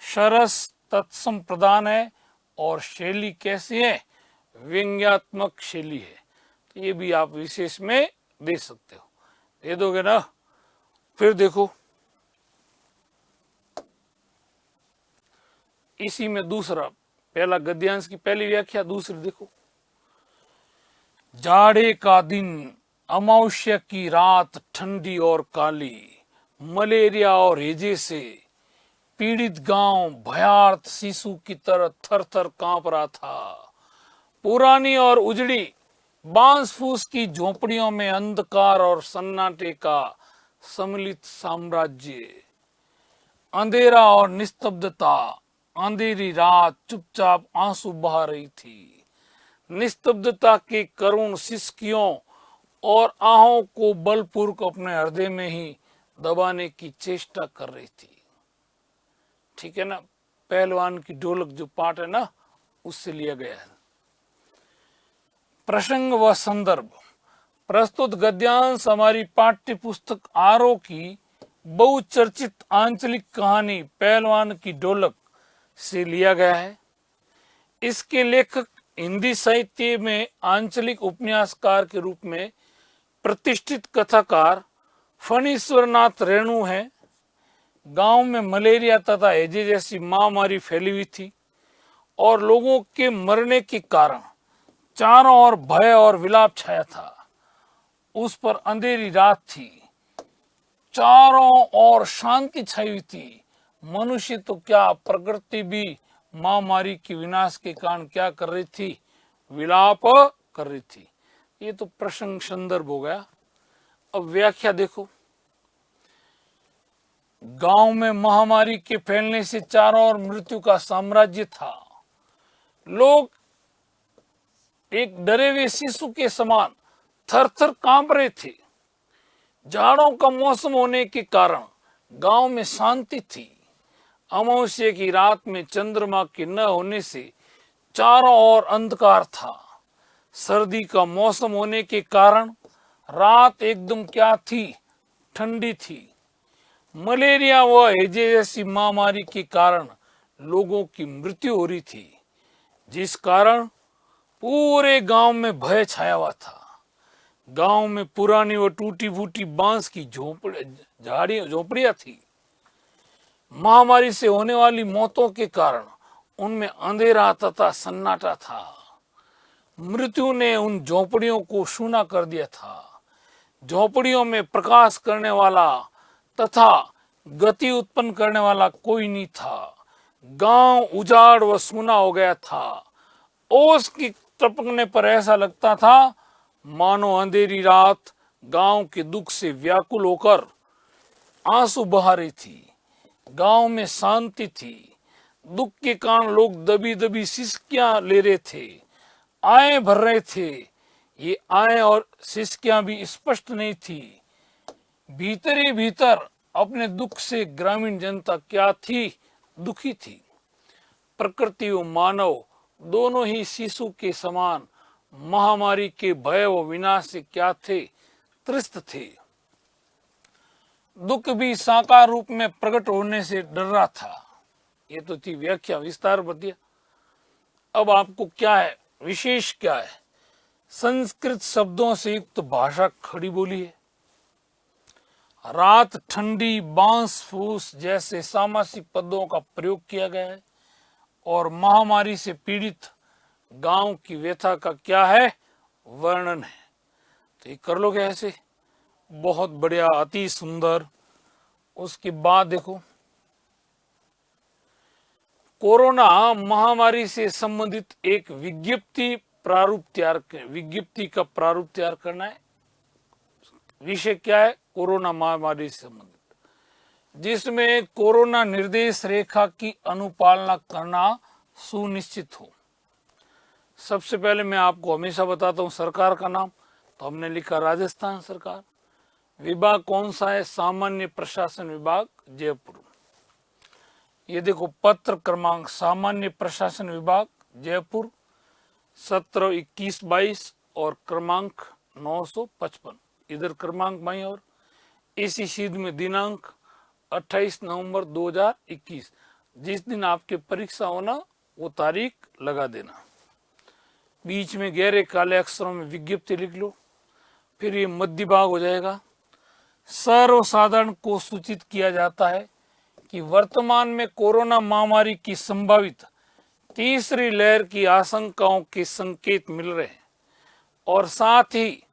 सरस तत्सम प्रदान है और शैली कैसी है? व्यंग्यात्मक शैली है। तो ये भी आप विशेष में दे सकते हो। दे दोगे ना? फिर देखो इसी में दूसरा, पहला गद्यांश की पहली व्याख्या, दूसरी देखो। जाड़े का दिन, अमावस्या की रात ठंडी और काली, मलेरिया और हैजे से पीड़ित गांव भयार्थ शिशु की तरह थर थर कांप रहा था। पुरानी और उजड़ी बांस फूस की झोपड़ियों में अंधकार और सन्नाटे का सम्मिलित साम्राज्य, अंधेरा और निस्तब्धता। अंधेरी रात चुपचाप आंसू बहा रही थी। निस्तब्धता के करुण सिसकियों और आहों को बलपूर्वक अपने हृदय में ही दबाने की चेष्टा कर रही थी। ठीक है ना? पहलवान की ढोलक जो पाठ है ना, उससे लिया गया है। प्रसंग व संदर्भ। प्रस्तुत गद्यांश हमारी पाठ्य पुस्तक आरो की बहुचर्चित आंचलिक कहानी पहलवान की ढोलक से लिया गया है। इसके लेखक हिंदी साहित्य में आंचलिक उपन्यासकार के रूप में प्रतिष्ठित कथाकार फणीश्वरनाथ रेणु हैं। गांव में मलेरिया तथा हैजे जैसी महामारी फैली हुई थी और लोगों के मरने के कारण चारों ओर भय और विलाप छाया था। उस पर अंधेरी रात थी, चारों ओर शांति छाई हुई थी, मनुष्य तो क्या, प्रकृति भी महामारी के विनाश के कारण क्या कर रही थी, विलाप कर रही थी। ये तो प्रसंग संदर्भ हो गया। अब व्याख्या देखो। गांव में महामारी के फैलने से चारों ओर मृत्यु का साम्राज्य था। लोग एक डरे हुए शिशु के समान थर थर कांप रहे थे। जाड़ों का मौसम होने के कारण गांव में शांति थी। अमावस्या की रात में चंद्रमा के न होने से चारों ओर अंधकार था। सर्दी का मौसम होने के कारण रात एकदम क्या थी, ठंडी थी। मलेरिया व हैजे जैसी महामारी के कारण लोगों की मृत्यु हो रही थी, जिस कारण पूरे गांव में भय छाया हुआ था। गांव में पुरानी व टूटी फूटी बांस की झोपड़ियां थी। महामारी से होने वाली मौतों के कारण उनमें अंधेरा तथा सन्नाटा था। मृत्यु ने उन झोपड़ियों को सूना कर दिया था। झोपड़ियों में प्रकाश करने वाला तथा गति उत्पन्न करने वाला कोई नहीं था। गांव उजाड़ व सूना हो गया था। ओस की टपकने पर ऐसा लगता था मानो अंधेरी रात गांव के दुख से व्याकुल होकर आंसू बहा रही थी। गांव में शांति थी। दुख के कारण लोग दबी दबी सिसकियां ले रहे थे, आए भर रहे थे। ये आए और सिसकियां भी स्पष्ट नहीं थी। भीतर ही भीतर अपने दुख से ग्रामीण जनता क्या थी, दुखी थी। प्रकृति व मानव दोनों ही शिशु के समान महामारी के भय व विनाश से क्या थे, त्रस्त थे। दुख भी साकार रूप में प्रकट होने से डर रहा था। ये तो थी व्याख्या, विस्तार बतिया। अब आपको क्या है, विशेष क्या है, संस्कृत शब्दों से युक्त भाषा खड़ी बोली है। रात ठंडी, बांस फूस जैसे सामासिक पदों का प्रयोग किया गया है और महामारी से पीड़ित गांव की व्यथा का क्या है, वर्णन है। तो ये कर लोगे ऐसे, बहुत बढ़िया, अति सुंदर। उसके बाद देखो, कोरोना महामारी से संबंधित एक विज्ञप्ति का प्रारूप तैयार करना है। विषय क्या है, कोरोना महामारी से संबंधित, जिसमें कोरोना निर्देश रेखा की अनुपालना करना सुनिश्चित हो। सबसे पहले मैं आपको हमेशा बताता हूं सरकार का नाम, तो हमने लिखा राजस्थान सरकार। विभाग कौन सा है, सामान्य प्रशासन विभाग, जयपुर। ये देखो पत्र क्रमांक, सामान्य प्रशासन विभाग जयपुर 17-21-22 और क्रमांक 955। इधर क्रमांक बाई और इसी शीट में दिनांक 28 नवंबर 2021। जिस दिन आपके परीक्षा होना वो तारीख लगा देना। बीच में गहरे काले अक्षरों में विज्ञप्ति लिख लो। फिर ये मध्य भाग हो जाएगा। सर्वसाधारण को सूचित किया जाता है कि वर्तमान में कोरोना महामारी की संभावित तीसरी लहर की आशंकाओं के संकेत मिल रहे हैं और साथ ही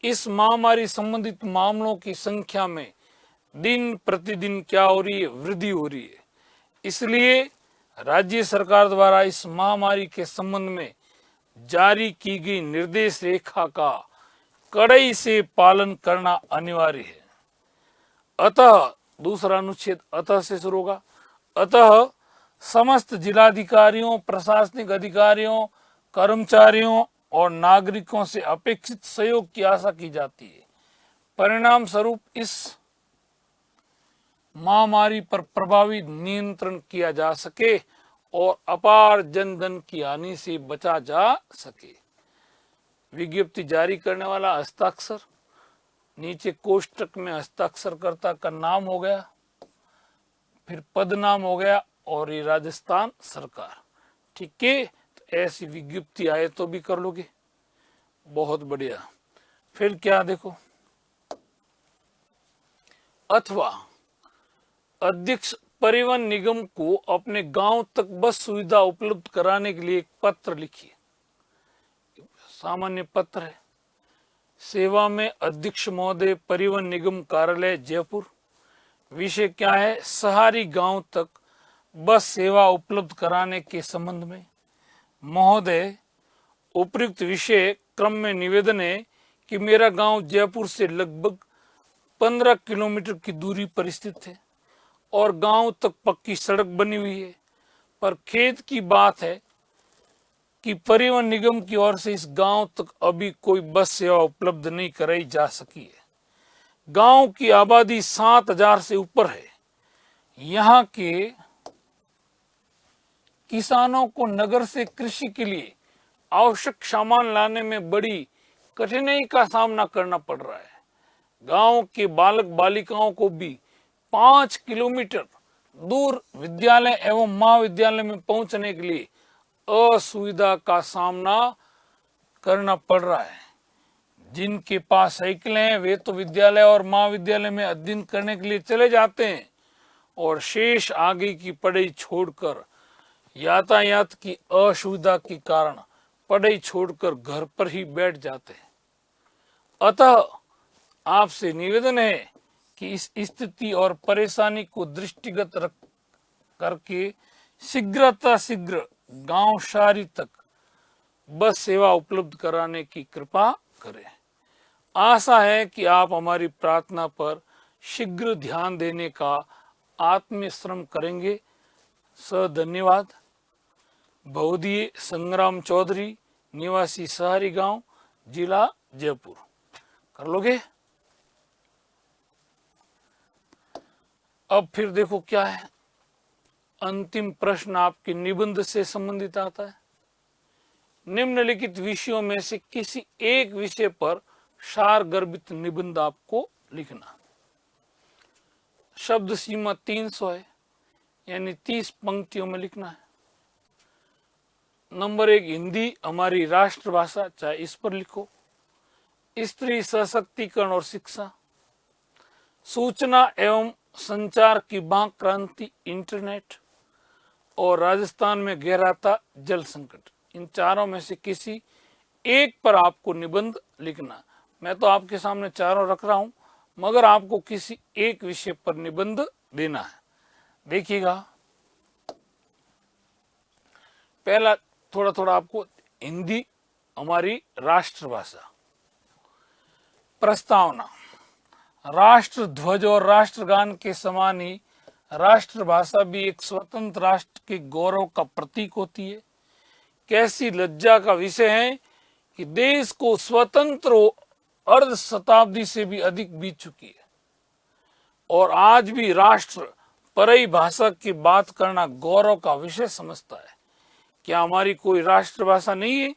इस महामारी संबंधित मामलों की संख्या में दिन प्रतिदिन क्या हो रही है, वृद्धि हो रही है। इसलिए राज्य सरकार द्वारा इस महामारी के संबंध में जारी की गई निर्देश रेखा का कड़ाई से पालन करना अनिवार्य है। अतः दूसरा अनुच्छेद अतः से शुरू होगा। अतः समस्त जिलाधिकारियों, प्रशासनिक अधिकारियों, कर्मचारियों और नागरिकों से अपेक्षित सहयोग की आशा की जाती है। परिणाम स्वरूप इस महामारी पर प्रभावी नियंत्रण किया जा सके और अपार जनधन की हानि से बचा जा सके। विज्ञप्ति जारी करने वाला हस्ताक्षर, नीचे कोष्टक में हस्ताक्षरकर्ता का नाम हो गया, फिर पद नाम हो गया और ये राजस्थान सरकार। ठीक है, तो ऐसी विज्ञप्ति आए तो भी कर लोगे, बहुत बढ़िया। फिर क्या देखो, अथवा अध्यक्ष परिवहन निगम को अपने गांव तक बस सुविधा उपलब्ध कराने के लिए एक पत्र लिखिए। सामान्य पत्र है। सेवा में अध्यक्ष महोदय, परिवहन निगम कार्यालय जयपुर, विषय क्या है? शहरी गांव तक बस सेवा उपलब्ध कराने के संबंध में। महोदय, उपयुक्त विषय क्रम में निवेदन है कि मेरा गांव जयपुर से लगभग 15 किलोमीटर की दूरी पर स्थित है और गांव तक पक्की सड़क बनी हुई है, पर खेद की बात है कि परिवहन निगम की ओर से इस गांव तक अभी कोई बस सेवा उपलब्ध नहीं कराई जा सकी है। गांव की आबादी 7,000 से ऊपर है। यहाँ के किसानों को नगर से कृषि के लिए आवश्यक सामान लाने में बड़ी कठिनाई का सामना करना पड़ रहा है। गांव के बालक बालिकाओं को भी 5 किलोमीटर दूर विद्यालय एवं महाविद्यालय में पहुंचने के लिए असुविधा का सामना करना पड़ रहा है। जिनके पास साइकिलें हैं वे तो विद्यालय और महाविद्यालय में अध्ययन करने के लिए चले जाते हैं और शेष आगे की पढ़ाई छोड़कर यातायात की असुविधा के कारण पढ़ाई छोड़कर घर पर ही बैठ जाते हैं। अतः आपसे निवेदन है कि इस स्थिति और परेशानी को दृष्टिगत रख करके शीघ्र गांव शहरी तक बस सेवा उपलब्ध कराने की कृपा करें। आशा है कि आप हमारी प्रार्थना पर शीघ्र ध्यान देने का आत्मश्रम करेंगे। धन्यवाद। बहुदीय संग्राम चौधरी, निवासी शहरी गांव, जिला जयपुर। कर लोगे? अब फिर देखो क्या है। अंतिम प्रश्न आपके निबंध से संबंधित आता है। निम्नलिखित विषयों में से किसी एक विषय पर सारगर्भित निबंध आपको लिखना। शब्द सीमा 300 है, यानी 30 पंक्तियों में लिखना है। नंबर 1, हिंदी हमारी राष्ट्रभाषा, चाहे इस पर लिखो। स्त्री सशक्तिकरण और शिक्षा, सूचना एवं संचार की बांक क्रांति, इंटरनेट, और राजस्थान में गहराता जल संकट। इन चारों में से किसी एक पर आपको निबंध लिखना। मैं तो आपके सामने चारों रख रहा हूं, मगर आपको किसी एक विषय पर निबंध देना है। देखिएगा, पहला थोड़ा आपको हिंदी हमारी राष्ट्रभाषा। प्रस्तावना। राष्ट्र ध्वज और राष्ट्रगान के समान ही राष्ट्रभाषा भी एक स्वतंत्र राष्ट्र के गौरव का प्रतीक होती है। कैसी लज्जा का विषय है कि देश को स्वतंत्र अर्ध शताब्दी से भी अधिक बीत चुकी है और आज भी राष्ट्र परई भाषा की बात करना गौरव का विषय समझता है। क्या हमारी कोई राष्ट्रभाषा नहीं है?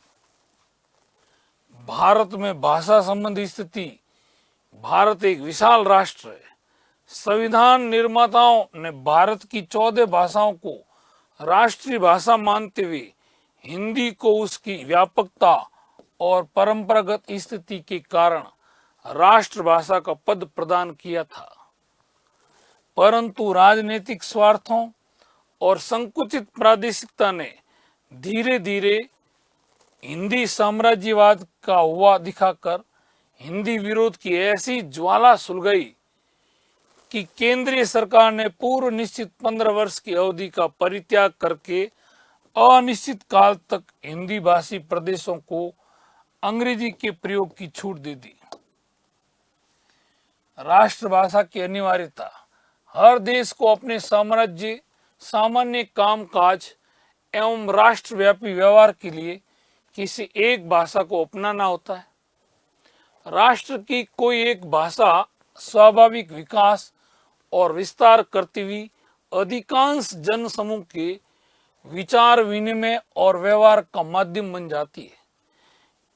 भारत में भाषा संबंधी स्थिति, भारत एक विशाल राष्ट्र है। संविधान निर्माताओं ने भारत की 14 भाषाओं को राष्ट्रीय भाषा मानते हुए हिंदी को उसकी व्यापकता और परंपरागत स्थिति के कारण राष्ट्रभाषा का पद प्रदान किया था, परंतु राजनीतिक स्वार्थों और संकुचित प्रादेशिकता ने धीरे धीरे हिंदी साम्राज्यवाद का हुआ दिखाकर हिंदी विरोध की ऐसी ज्वाला सुलगाई कि केंद्रीय सरकार ने पूर्व निश्चित 15 वर्ष की अवधि का परित्याग करके अनिश्चित काल तक हिंदी भाषी प्रदेशों को अंग्रेजी के प्रयोग की छूट दे दी। राष्ट्रभाषा की अनिवार्यता। हर देश को अपने साम्राज्य, सामान्य कामकाज एवं राष्ट्रव्यापी व्यवहार के लिए किसी एक भाषा को अपनाना होता है। राष्ट्र की कोई एक भाषा स्वाभाविक विकास और विस्तार करती हुई अधिकांश जन समूह के विचार विनिमय और व्यवहार का माध्यम बन जाती है।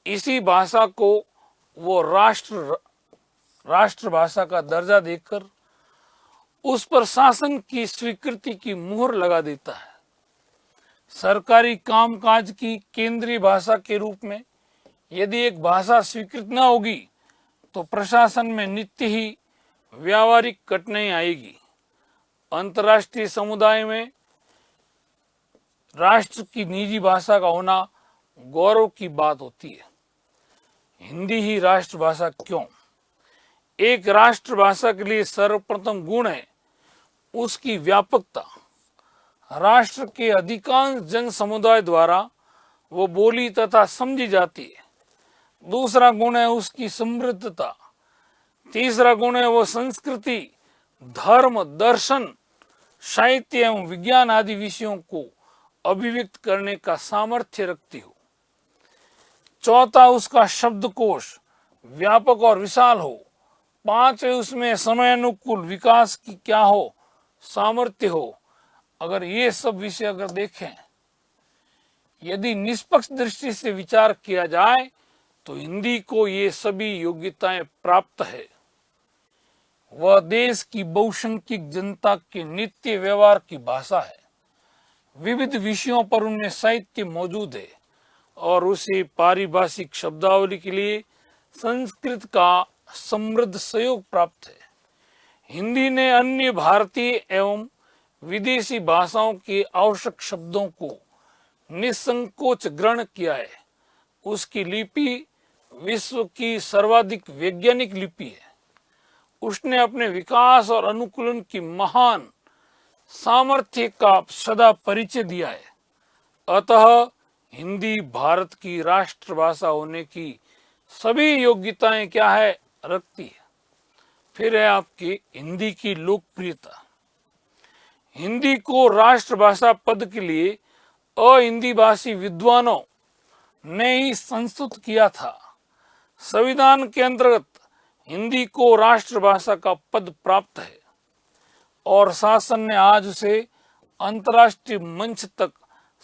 इसी भाषा को वो राष्ट्रभाषा का दर्जा देकर उस पर शासन की स्वीकृति की मुहर लगा देता है। सरकारी कामकाज की केंद्रीय भाषा के रूप में यदि एक भाषा स्वीकृत न होगी तो प्रशासन में नित्य ही व्यावहारिक कठिनाई आएगी। अंतर्राष्ट्रीय समुदाय में राष्ट्र की निजी भाषा का होना गौरव की बात होती है। हिंदी ही राष्ट्रभाषा क्यों? एक राष्ट्रभाषा के लिए सर्वप्रथम गुण है उसकी व्यापकता, राष्ट्र के अधिकांश जन समुदाय द्वारा वो बोली तथा समझी जाती है। दूसरा गुण है उसकी समृद्धता। तीसरा गुण है वो संस्कृति, धर्म, दर्शन, साहित्य एवं विज्ञान आदि विषयों को अभिव्यक्त करने का सामर्थ्य रखती हो। चौथा, उसका शब्दकोश व्यापक और विशाल हो। पांचवें, उसमें समय अनुकूल विकास की क्या हो, सामर्थ्य हो। अगर ये सब विषय अगर देखें, यदि निष्पक्ष दृष्टि से विचार किया जाए तो हिंदी को ये सभी योग्यताएं प्राप्त है। वह देश की बहुसंख्यक जनता के नित्य व्यवहार की भाषा है। विविध विषयों पर उनमें साहित्य मौजूद है और उसे पारिभाषिक शब्दावली के लिए संस्कृत का समृद्ध सहयोग प्राप्त है। हिंदी ने अन्य भारतीय एवं विदेशी भाषाओं के आवश्यक शब्दों को निसंकोच ग्रहण किया है। उसकी लिपि विश्व की सर्वाधिक वैज्ञानिक लिपि है। उसने अपने विकास और अनुकूलन की महान सामर्थ्य का सदा परिचय दिया है। अतः हिंदी भारत की राष्ट्रभाषा होने की सभी योग्यताएं क्या है, रखती है। फिर है आपकी हिंदी की लोकप्रियता। हिंदी को राष्ट्रभाषा पद के लिए अहिंदी भाषी विद्वानों ने ही संस्तुत किया था। संविधान के अंतर्गत हिंदी को राष्ट्रभाषा का पद प्राप्त है और शासन ने आज उसे अंतर्राष्ट्रीय मंच तक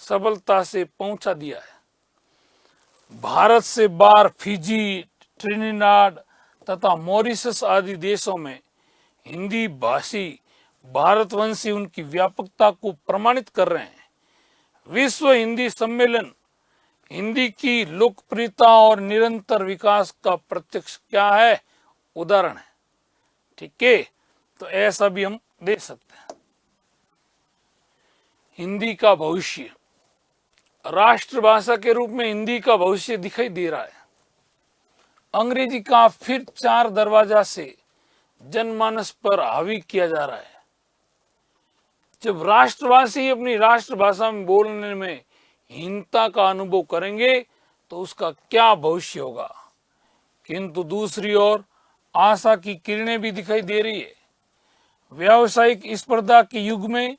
सबलता से पहुंचा दिया है। भारत से बाहर फिजी, ट्रिनिडाड तथा मॉरिशस आदि देशों में हिंदी भाषी भारतवंशी उनकी व्यापकता को प्रमाणित कर रहे हैं। विश्व हिंदी सम्मेलन हिंदी की लोकप्रियता और निरंतर विकास का प्रत्यक्ष क्या है, उदाहरण है। ठीक है, तो ऐसा भी हम दे सकते हैं। हिंदी का भविष्य, राष्ट्रभाषा के रूप में हिंदी का भविष्य दिखाई दे रहा है। अंग्रेजी का फिर 4 दरवाजा से जनमानस पर हावी किया जा रहा है। जब राष्ट्रवासी अपनी राष्ट्रभाषा में बोलने में हीनता का अनुभव करेंगे तो उसका क्या भविष्य होगा। किंतु दूसरी ओर आशा की किरणें भी दिखाई दे रही है। व्यावसायिक स्पर्धा के युग में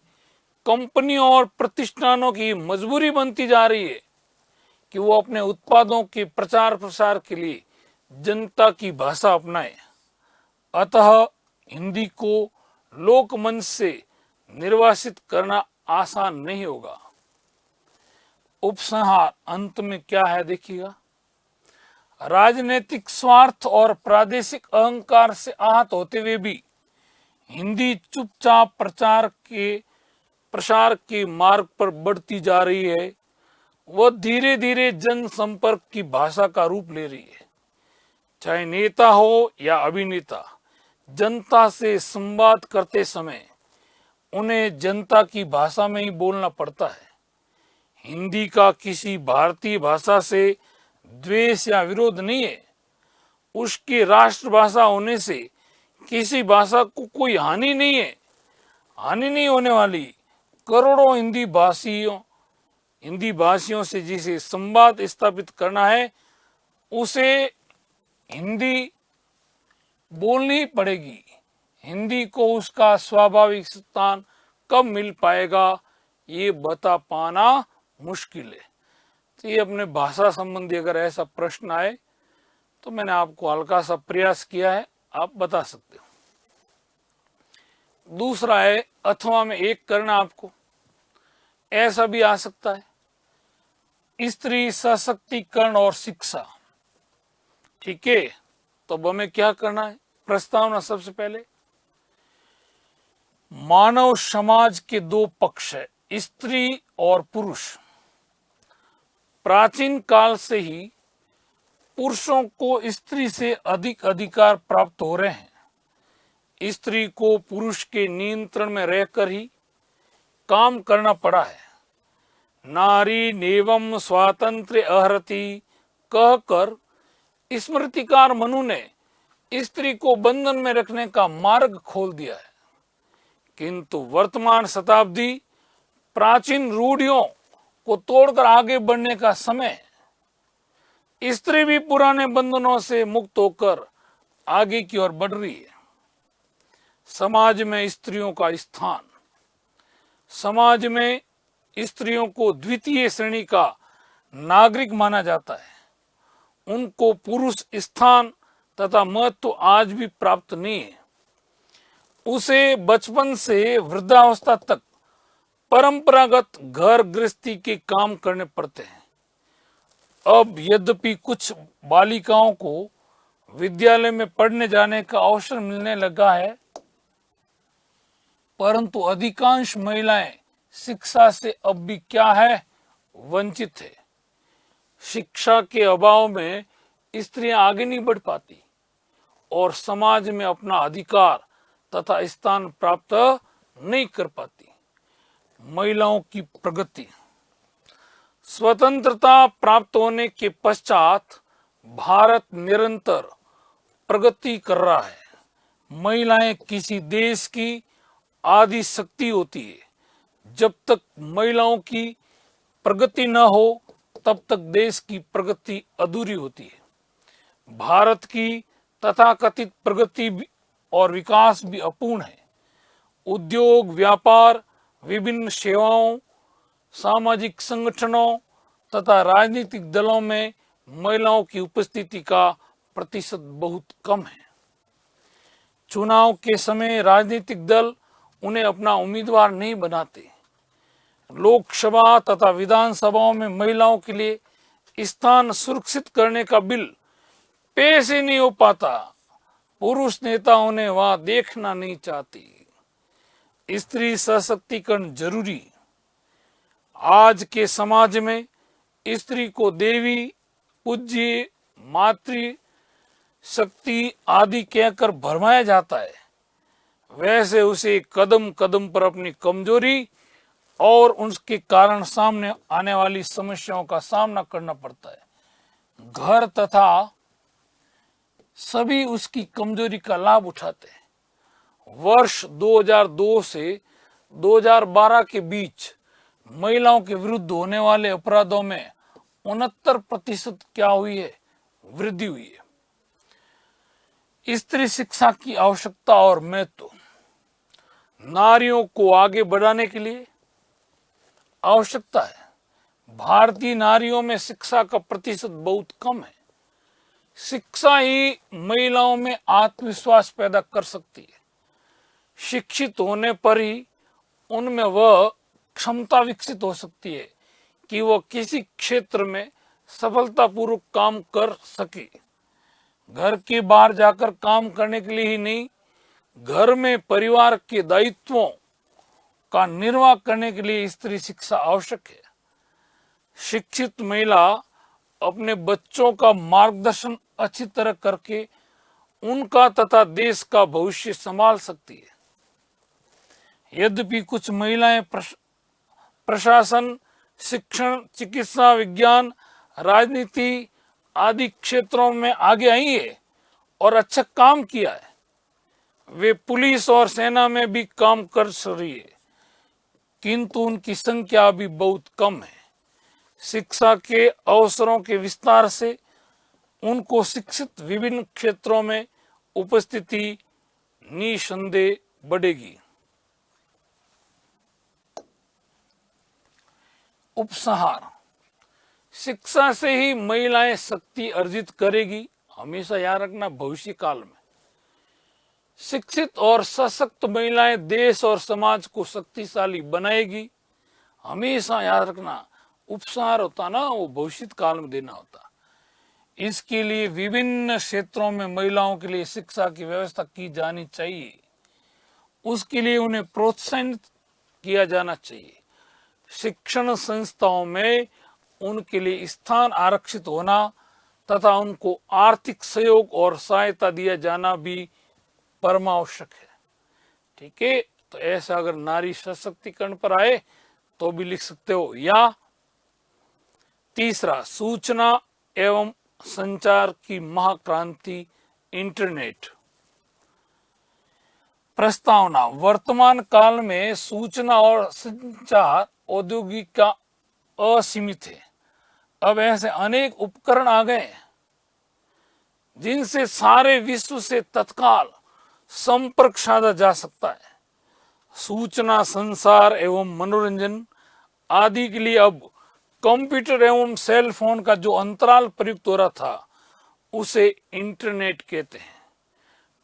कंपनियों और प्रतिष्ठानों की मजबूरी बनती जा रही है कि वो अपने उत्पादों के प्रचार प्रसार के लिए जनता की भाषा अपनाए। अतः हिंदी को लोकमंच से निर्वासित करना आसान नहीं होगा। उपसंहार अंत में क्या है देखिएगा। राजनीतिक स्वार्थ और प्रादेशिक अहंकार से आहत होते हुए भी हिंदी चुपचाप प्रसार के मार्ग पर बढ़ती जा रही है। वह धीरे धीरे जनसंपर्क की भाषा का रूप ले रही है। चाहे नेता हो या अभिनेता, जनता से संवाद करते समय उन्हें जनता की भाषा में ही बोलना पड़ता है। हिंदी का किसी भारतीय भाषा से द्वेष या विरोध नहीं है। उसकी राष्ट्रभाषा होने से किसी भाषा को कोई हानि नहीं है, हानि नहीं होने वाली। करोड़ों हिंदी भाषियों से जिसे संवाद स्थापित करना है उसे हिंदी बोलनी ही पड़ेगी। हिंदी को उसका स्वाभाविक स्थान कब मिल पाएगा ये बता पाना मुश्किल है। तो ये अपने भाषा संबंधी अगर ऐसा प्रश्न आए तो मैंने आपको हल्का सा प्रयास किया है, आप बता सकते हो। दूसरा है अथवा में एक करना आपको, ऐसा भी आ सकता है। स्त्री सशक्तिकरण और शिक्षा। ठीक है, तो अब हमें क्या करना है। प्रस्तावना सबसे पहले, मानव समाज के 2 पक्ष है, स्त्री और पुरुष। प्राचीन काल से ही पुरुषों को स्त्री से अधिक अधिकार प्राप्त हो रहे हैं। स्त्री को पुरुष के नियंत्रण में रहकर ही काम करना पड़ा है। नारी नेवम स्वातंत्र्य अहरति कहकर स्मृतिकार मनु ने स्त्री को बंधन में रखने का मार्ग खोल दिया है। किंतु वर्तमान शताब्दी प्राचीन रूढ़ियों को तोड़कर आगे बढ़ने का समय है। स्त्री भी पुराने बंधनों से मुक्त होकर आगे की ओर बढ़ रही है। समाज में स्त्रियों का स्थान। समाज में स्त्रियों को द्वितीय श्रेणी का नागरिक माना जाता है। उनको पुरुष स्थान तथा महत्व आज भी प्राप्त नहीं है। उसे बचपन से वृद्धावस्था तक परंपरागत घर गृहस्थी के काम करने पड़ते हैं। अब यद्यपि कुछ बालिकाओं को विद्यालय में पढ़ने जाने का अवसर मिलने लगा है, परंतु अधिकांश महिलाएं शिक्षा से अब भी क्या है, वंचित है। शिक्षा के अभाव में स्त्रियां आगे नहीं बढ़ पाती और समाज में अपना अधिकार तथा स्थान प्राप्त नहीं कर पाती। महिलाओं की प्रगति। स्वतंत्रता प्राप्त होने के पश्चात भारत निरंतर प्रगति कर रहा है। महिलाएं किसी देश की आदि शक्ति होती है। जब तक महिलाओं की प्रगति न हो तब तक देश की प्रगति अधूरी होती है। भारत की तथाकथित प्रगति और विकास भी अपूर्ण है। उद्योग, व्यापार, विभिन्न सेवाओं, सामाजिक संगठनों तथा राजनीतिक दलों में महिलाओं की उपस्थिति का प्रतिशत बहुत कम है। चुनाव के समय राजनीतिक दल उन्हें अपना उम्मीदवार नहीं बनाते। लोकसभा तथा विधानसभाओं में महिलाओं के लिए स्थान सुरक्षित करने का बिल पेश ही नहीं हो पाता। पुरुष नेता उन्हें वहां देखना नहीं चाहते। स्त्री सशक्तिकरण जरूरी। आज के समाज में स्त्री को देवी, पूज्य, मातृ शक्ति आदि कहकर भरमाया जाता है। वैसे उसे कदम कदम पर अपनी कमजोरी और उसके कारण सामने आने वाली समस्याओं का सामना करना पड़ता है। घर तथा सभी उसकी कमजोरी का लाभ उठाते हैं। वर्ष 2002 से 2012 के बीच महिलाओं के विरुद्ध होने वाले अपराधों में 69% क्या हुई है, वृद्धि हुई है। स्त्री शिक्षा की आवश्यकता और महत्व। नारियों को आगे बढ़ाने के लिए आवश्यकता है। भारतीय नारियों में शिक्षा का प्रतिशत बहुत कम है। शिक्षा ही महिलाओं में आत्मविश्वास पैदा कर सकती है। शिक्षित होने पर ही उनमें वह क्षमता विकसित हो सकती है कि वह किसी क्षेत्र में सफलतापूर्वक काम कर सके। घर के बाहर जाकर काम करने के लिए ही नहीं, घर में परिवार के दायित्वों का निर्वाह करने के लिए स्त्री शिक्षा आवश्यक है। शिक्षित महिला अपने बच्चों का मार्गदर्शन अच्छी तरह करके उनका तथा देश का भविष्य संभाल सकती है। यद्यपि कुछ महिलाएं प्रशासन, शिक्षण, चिकित्सा, विज्ञान, राजनीति आदि क्षेत्रों में आगे आई है और अच्छा काम किया है। वे पुलिस और सेना में भी काम कर रही है, किंतु उनकी संख्या अभी बहुत कम है। शिक्षा के अवसरों के विस्तार से उनको शिक्षित विभिन्न क्षेत्रों में उपस्थिति निसंदेह बढ़ेगी। उपसंहार। शिक्षा से ही महिलाएं शक्ति अर्जित करेगी। हमेशा याद रखना, भविष्य काल में शिक्षित और सशक्त महिलाएं देश और समाज को शक्तिशाली बनाएगी। हमेशा याद रखना, उपसंहार होता ना, वो भविष्य काल में देना होता। इसके लिए विभिन्न क्षेत्रों में महिलाओं के लिए शिक्षा की व्यवस्था की जानी चाहिए। उसके लिए उन्हें प्रोत्साहित किया जाना चाहिए। शिक्षण संस्थाओं में उनके लिए स्थान आरक्षित होना तथा उनको आर्थिक सहयोग और सहायता दिया जाना भी परमावश्यक है। ठीक है, तो ऐसा अगर नारी सशक्तिकरण पर आए तो भी लिख सकते हो। या तीसरा, सूचना एवं संचार की महाक्रांति, इंटरनेट। प्रस्तावना। वर्तमान काल में सूचना और संचार औद्योगिक का असीमित है। अब ऐसे अनेक उपकरण आ गए जिनसे सारे विश्व से तत्काल संपर्क साधा जा सकता है। सूचना, संसार एवं मनोरंजन आदि के लिए अब कंप्यूटर एवं सेल फोन का जो अंतराल प्रयुक्त हो रहा था उसे इंटरनेट कहते हैं।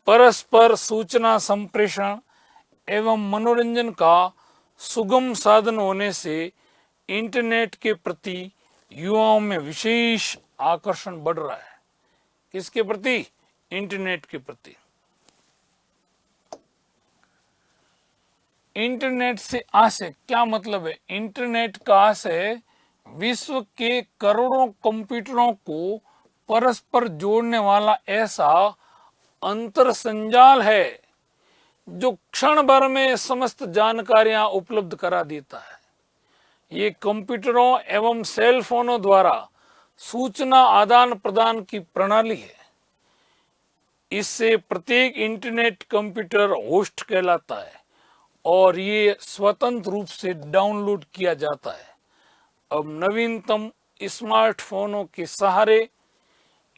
परस्पर सूचना संप्रेषण एवं मनोरंजन का सुगम साधन होने से इंटरनेट के प्रति युवाओं में विशेष आकर्षण बढ़ रहा है। किसके प्रति? इंटरनेट के प्रति। इंटरनेट से आशय क्या मतलब है? इंटरनेट का आशय विश्व के करोड़ों कंप्यूटरों को परस्पर जोड़ने वाला ऐसा अंतर संजाल है जो क्षण भर में समस्त जानकारियां उपलब्ध करा देता है। ये कंप्यूटरों एवं सेल फोनों द्वारा सूचना आदान प्रदान की प्रणाली है। इससे प्रत्येक इंटरनेट कंप्यूटर होस्ट कहलाता है और ये स्वतंत्र रूप से डाउनलोड किया जाता है। अब नवीनतम स्मार्टफोनों के सहारे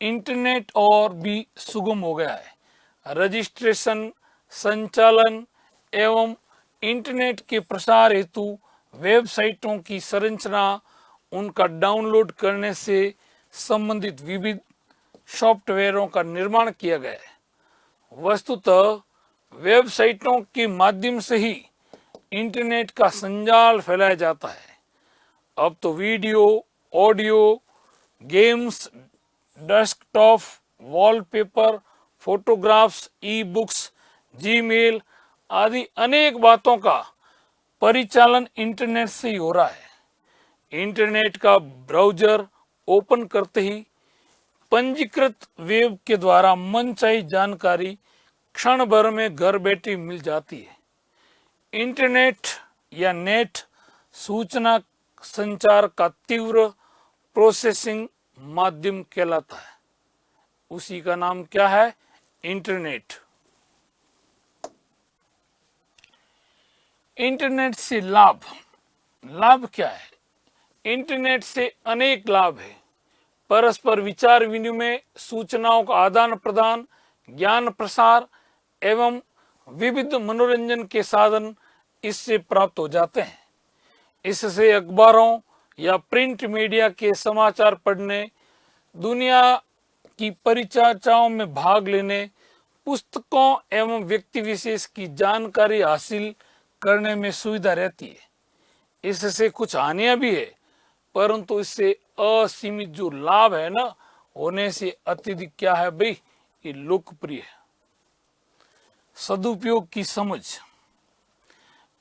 इंटरनेट और भी सुगम हो गया है। रजिस्ट्रेशन, संचालन एवं इंटरनेट के प्रसार हेतु वेबसाइटों की संरचना, उनका डाउनलोड करने से संबंधित विविध सॉफ्टवेयरों का निर्माण किया गया है। वस्तुतः वेबसाइटों के माध्यम से ही इंटरनेट का संजाल फैलाया जाता है। अब तो video, audio, games, desktop, wallpaper, photographs, e books, Gmail आदि अनेक बातों का परिचालन इंटरनेट से ही हो रहा है। इंटरनेट का ब्राउजर ओपन करते ही पंजीकृत वेब के द्वारा मनचाही जानकारी क्षण भर में घर बैठे मिल जाती है। इंटरनेट या नेट सूचना संचार का तीव्र प्रोसेसिंग माध्यम कहलाता है। उसी का नाम क्या है? इंटरनेट। इंटरनेट से लाभ क्या है? इंटरनेट से अनेक लाभ है। परस्पर विचार विनिमय, सूचनाओं का आदान प्रदान, ज्ञान प्रसार एवं विविध मनोरंजन के साधन इससे प्राप्त हो जाते हैं। इससे अखबारों या प्रिंट मीडिया के समाचार पढ़ने, दुनिया की परिचर्चाओं में भाग लेने, पुस्तकों एवं व्यक्ति विशेष की जानकारी हासिल करने में सुविधा रहती है। इससे कुछ हानियां भी है, परंतु इससे असीमित जो लाभ है ना, होने से अत्यधिक क्या है भाई? ये लोकप्रिय है। सदुपयोग की समझ।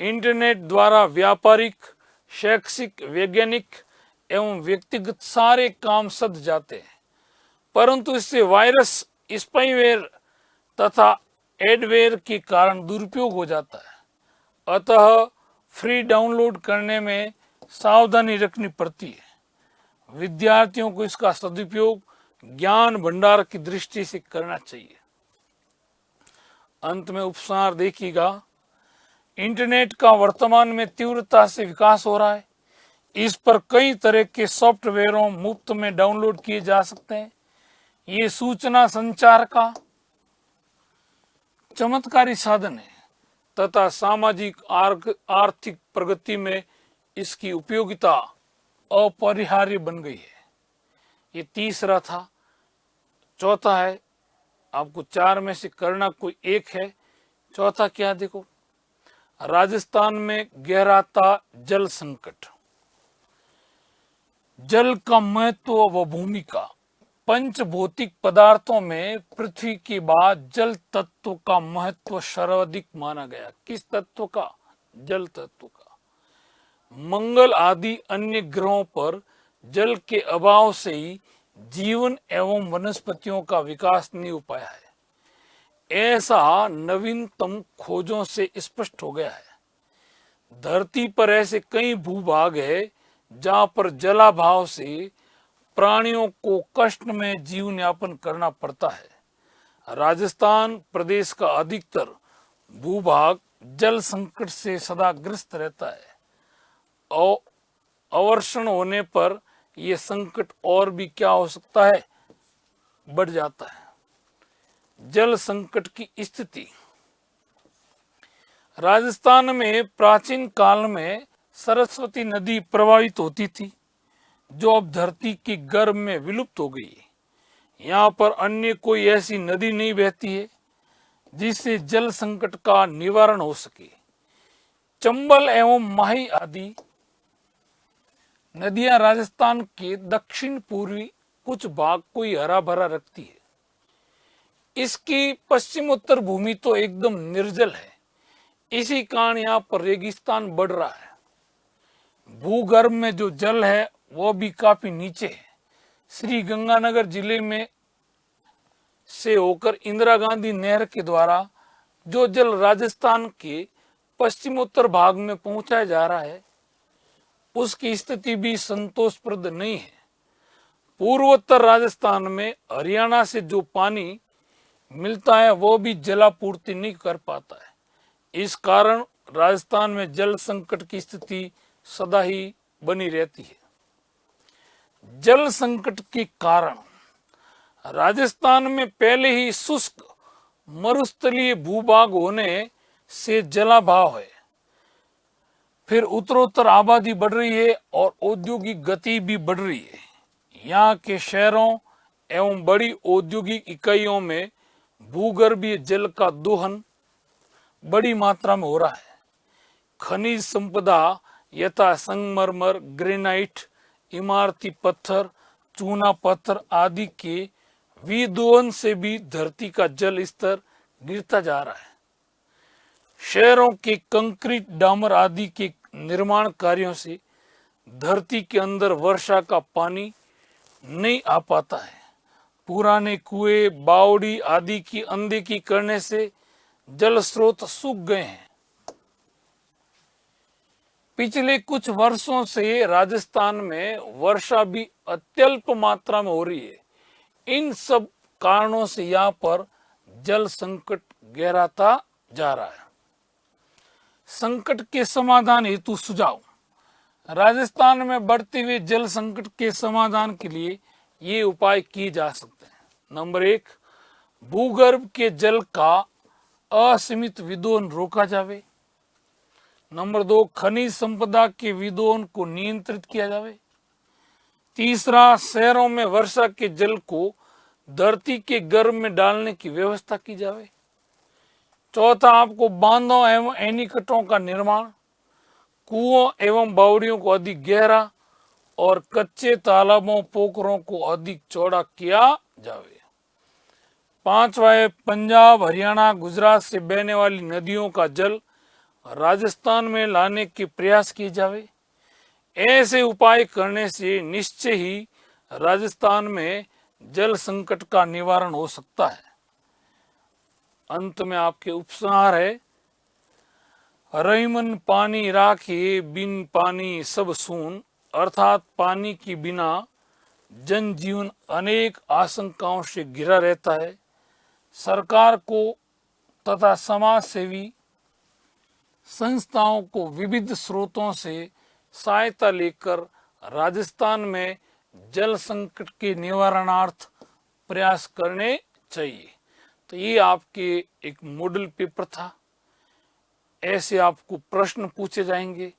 इंटरनेट द्वारा व्यापारिक, शैक्षिक, वैज्ञानिक एवं व्यक्तिगत सारे काम सध जाते हैं, परंतु इससे वायरस, स्पाईवेयर तथा एडवेयर के कारण दुरुपयोग हो जाता है। अतः फ्री डाउनलोड करने में सावधानी रखनी पड़ती है। विद्यार्थियों को इसका सदुपयोग ज्ञान भंडार की दृष्टि से करना चाहिए। अंत में उपसार देखिएगा। इंटरनेट का वर्तमान में तीव्रता से विकास हो रहा है। इस पर कई तरह के सॉफ्टवेयरों मुफ्त में डाउनलोड किए जा सकते हैं। ये सूचना संचार का चमत्कारी साधन है तथा सामाजिक आर्थिक प्रगति में इसकी उपयोगिता अपरिहार्य बन गई है। ये तीसरा था। चौथा है, आपको चार में से करना कोई एक है। चौथा क्या? देखो, राजस्थान में गहराता जल संकट। जल का महत्व व भूमिका। पंच भौतिक पदार्थों में पृथ्वी के बाद जल तत्व का महत्व सर्वाधिक माना गया। किस तत्व का? जल तत्व का। मंगल आदि अन्य ग्रहों पर जल के अभाव से ही जीवन एवं वनस्पतियों का विकास नहीं हो पाया है। ऐसा नवीनतम खोजों से स्पष्ट हो गया है। धरती पर ऐसे कई भूभाग है जहां पर जलाभाव से प्राणियों को कष्ट में जीवन यापन करना पड़ता है। राजस्थान प्रदेश का अधिकतर भूभाग जल संकट से सदा ग्रस्त रहता है और अवर्षण होने पर यह संकट और भी क्या हो सकता है, बढ़ जाता है। जल संकट की स्थिति। राजस्थान में प्राचीन काल में सरस्वती नदी प्रवाहित होती थी, जो अब धरती के गर्भ में विलुप्त हो गई है। यहाँ पर अन्य कोई ऐसी नदी नहीं बहती है जिससे जल संकट का निवारण हो सके। चंबल एवं माही आदि नदियां राजस्थान के दक्षिण पूर्वी कुछ भाग को ही हरा भरा रखती है। इसकी पश्चिमोत्तर भूमि तो एकदम निर्जल है। इसी कारण यहाँ पर रेगिस्तान बढ़ रहा है। भूगर्भ में जो जल है वो भी काफी नीचे है। श्री गंगानगर जिले में से होकर इंदिरा गांधी नहर के द्वारा जो जल राजस्थान के पश्चिमोत्तर भाग में पहुंचाया जा रहा है, उसकी स्थिति भी संतोषप्रद नहीं है। पूर्वोत्तर राजस्थान में हरियाणा से जो पानी मिलता है वो भी जलापूर्ति नहीं कर पाता है। इस कारण राजस्थान में जल संकट की स्थिति सदा ही बनी रहती है। जल संकट के कारण राजस्थान में पहले ही शुष्क मरुस्थलीय भूभाग होने से जलाभाव है। फिर उत्तरोत्तर आबादी बढ़ रही है और औद्योगिक गति भी बढ़ रही है। यहाँ के शहरों एवं बड़ी औद्योगिक इकाइयों में भूगर्भीय जल का दोहन बड़ी मात्रा में हो रहा है। खनिज संपदा यथा संगमरमर, ग्रेनाइट, इमारती पत्थर, चूना पत्थर आदि के विदोहन से भी धरती का जल स्तर गिरता जा रहा है। शहरों के कंक्रीट, डामर आदि के निर्माण कार्यों से धरती के अंदर वर्षा का पानी नहीं आ पाता है। पुराने कुएं, बावड़ी आदि की अनदेखी करने से जल स्रोत सूख गए हैं। पिछले कुछ वर्षों से राजस्थान में वर्षा भी अत्यल्प मात्रा में हो रही है। इन सब कारणों से यहाँ पर जल संकट गहराता जा रहा है। संकट के समाधान हेतु सुझाव। राजस्थान में बढ़ते हुए जल संकट के समाधान के लिए ये उपाय किए जा सकते हैं। नंबर 1, भूगर्भ के जल का असीमित विदोहन रोका जावे। नंबर 2, खनिज संपदा के विदोहन को नियंत्रित किया जावे। तीसरा, शहरों में वर्षा के जल को धरती के गर्भ में डालने की व्यवस्था की जावे। चौथा, आपको बांधों एवं एनीकटों का निर्माण, कुओं एवं बावड़ियों को अधिक गहरा और कच्चे तालाबों, पोखरों को अधिक चौड़ा किया जावे। पांचवा है, पंजाब, हरियाणा, गुजरात से बहने वाली नदियों का जल राजस्थान में लाने के प्रयास किए जावे। ऐसे उपाय करने से निश्चय ही राजस्थान में जल संकट का निवारण हो सकता है। अंत में आपके उपसंहार है, रहीमन पानी राखे, बिन पानी सब सून। अर्थात पानी के बिना जनजीवन अनेक आशंकाओं से घिरा रहता है। सरकार को तथा समाज सेवी संस्थाओं को विविध स्रोतों से सहायता लेकर राजस्थान में जल संकट के निवारणार्थ प्रयास करने चाहिए। तो ये आपके एक मॉडल पेपर था। ऐसे आपको प्रश्न पूछे जाएंगे।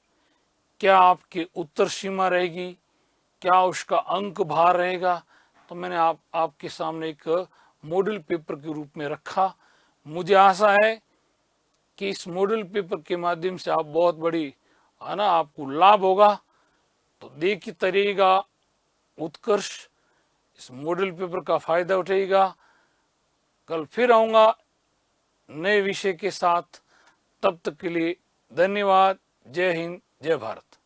क्या आपके उत्तर सीमा रहेगी, क्या उसका अंक भार रहेगा, तो मैंने आपके सामने एक मॉडल पेपर के रूप में रखा। मुझे आशा है कि इस मॉडल पेपर के माध्यम से आप बहुत बड़ी है ना आपको लाभ होगा। तो देखते रहिएगा उत्कर्ष, इस मॉडल पेपर का फायदा उठाइएगा। कल फिर आऊंगा नए विषय के साथ। तब तक के लिए धन्यवाद। जय हिंद, जय भारत।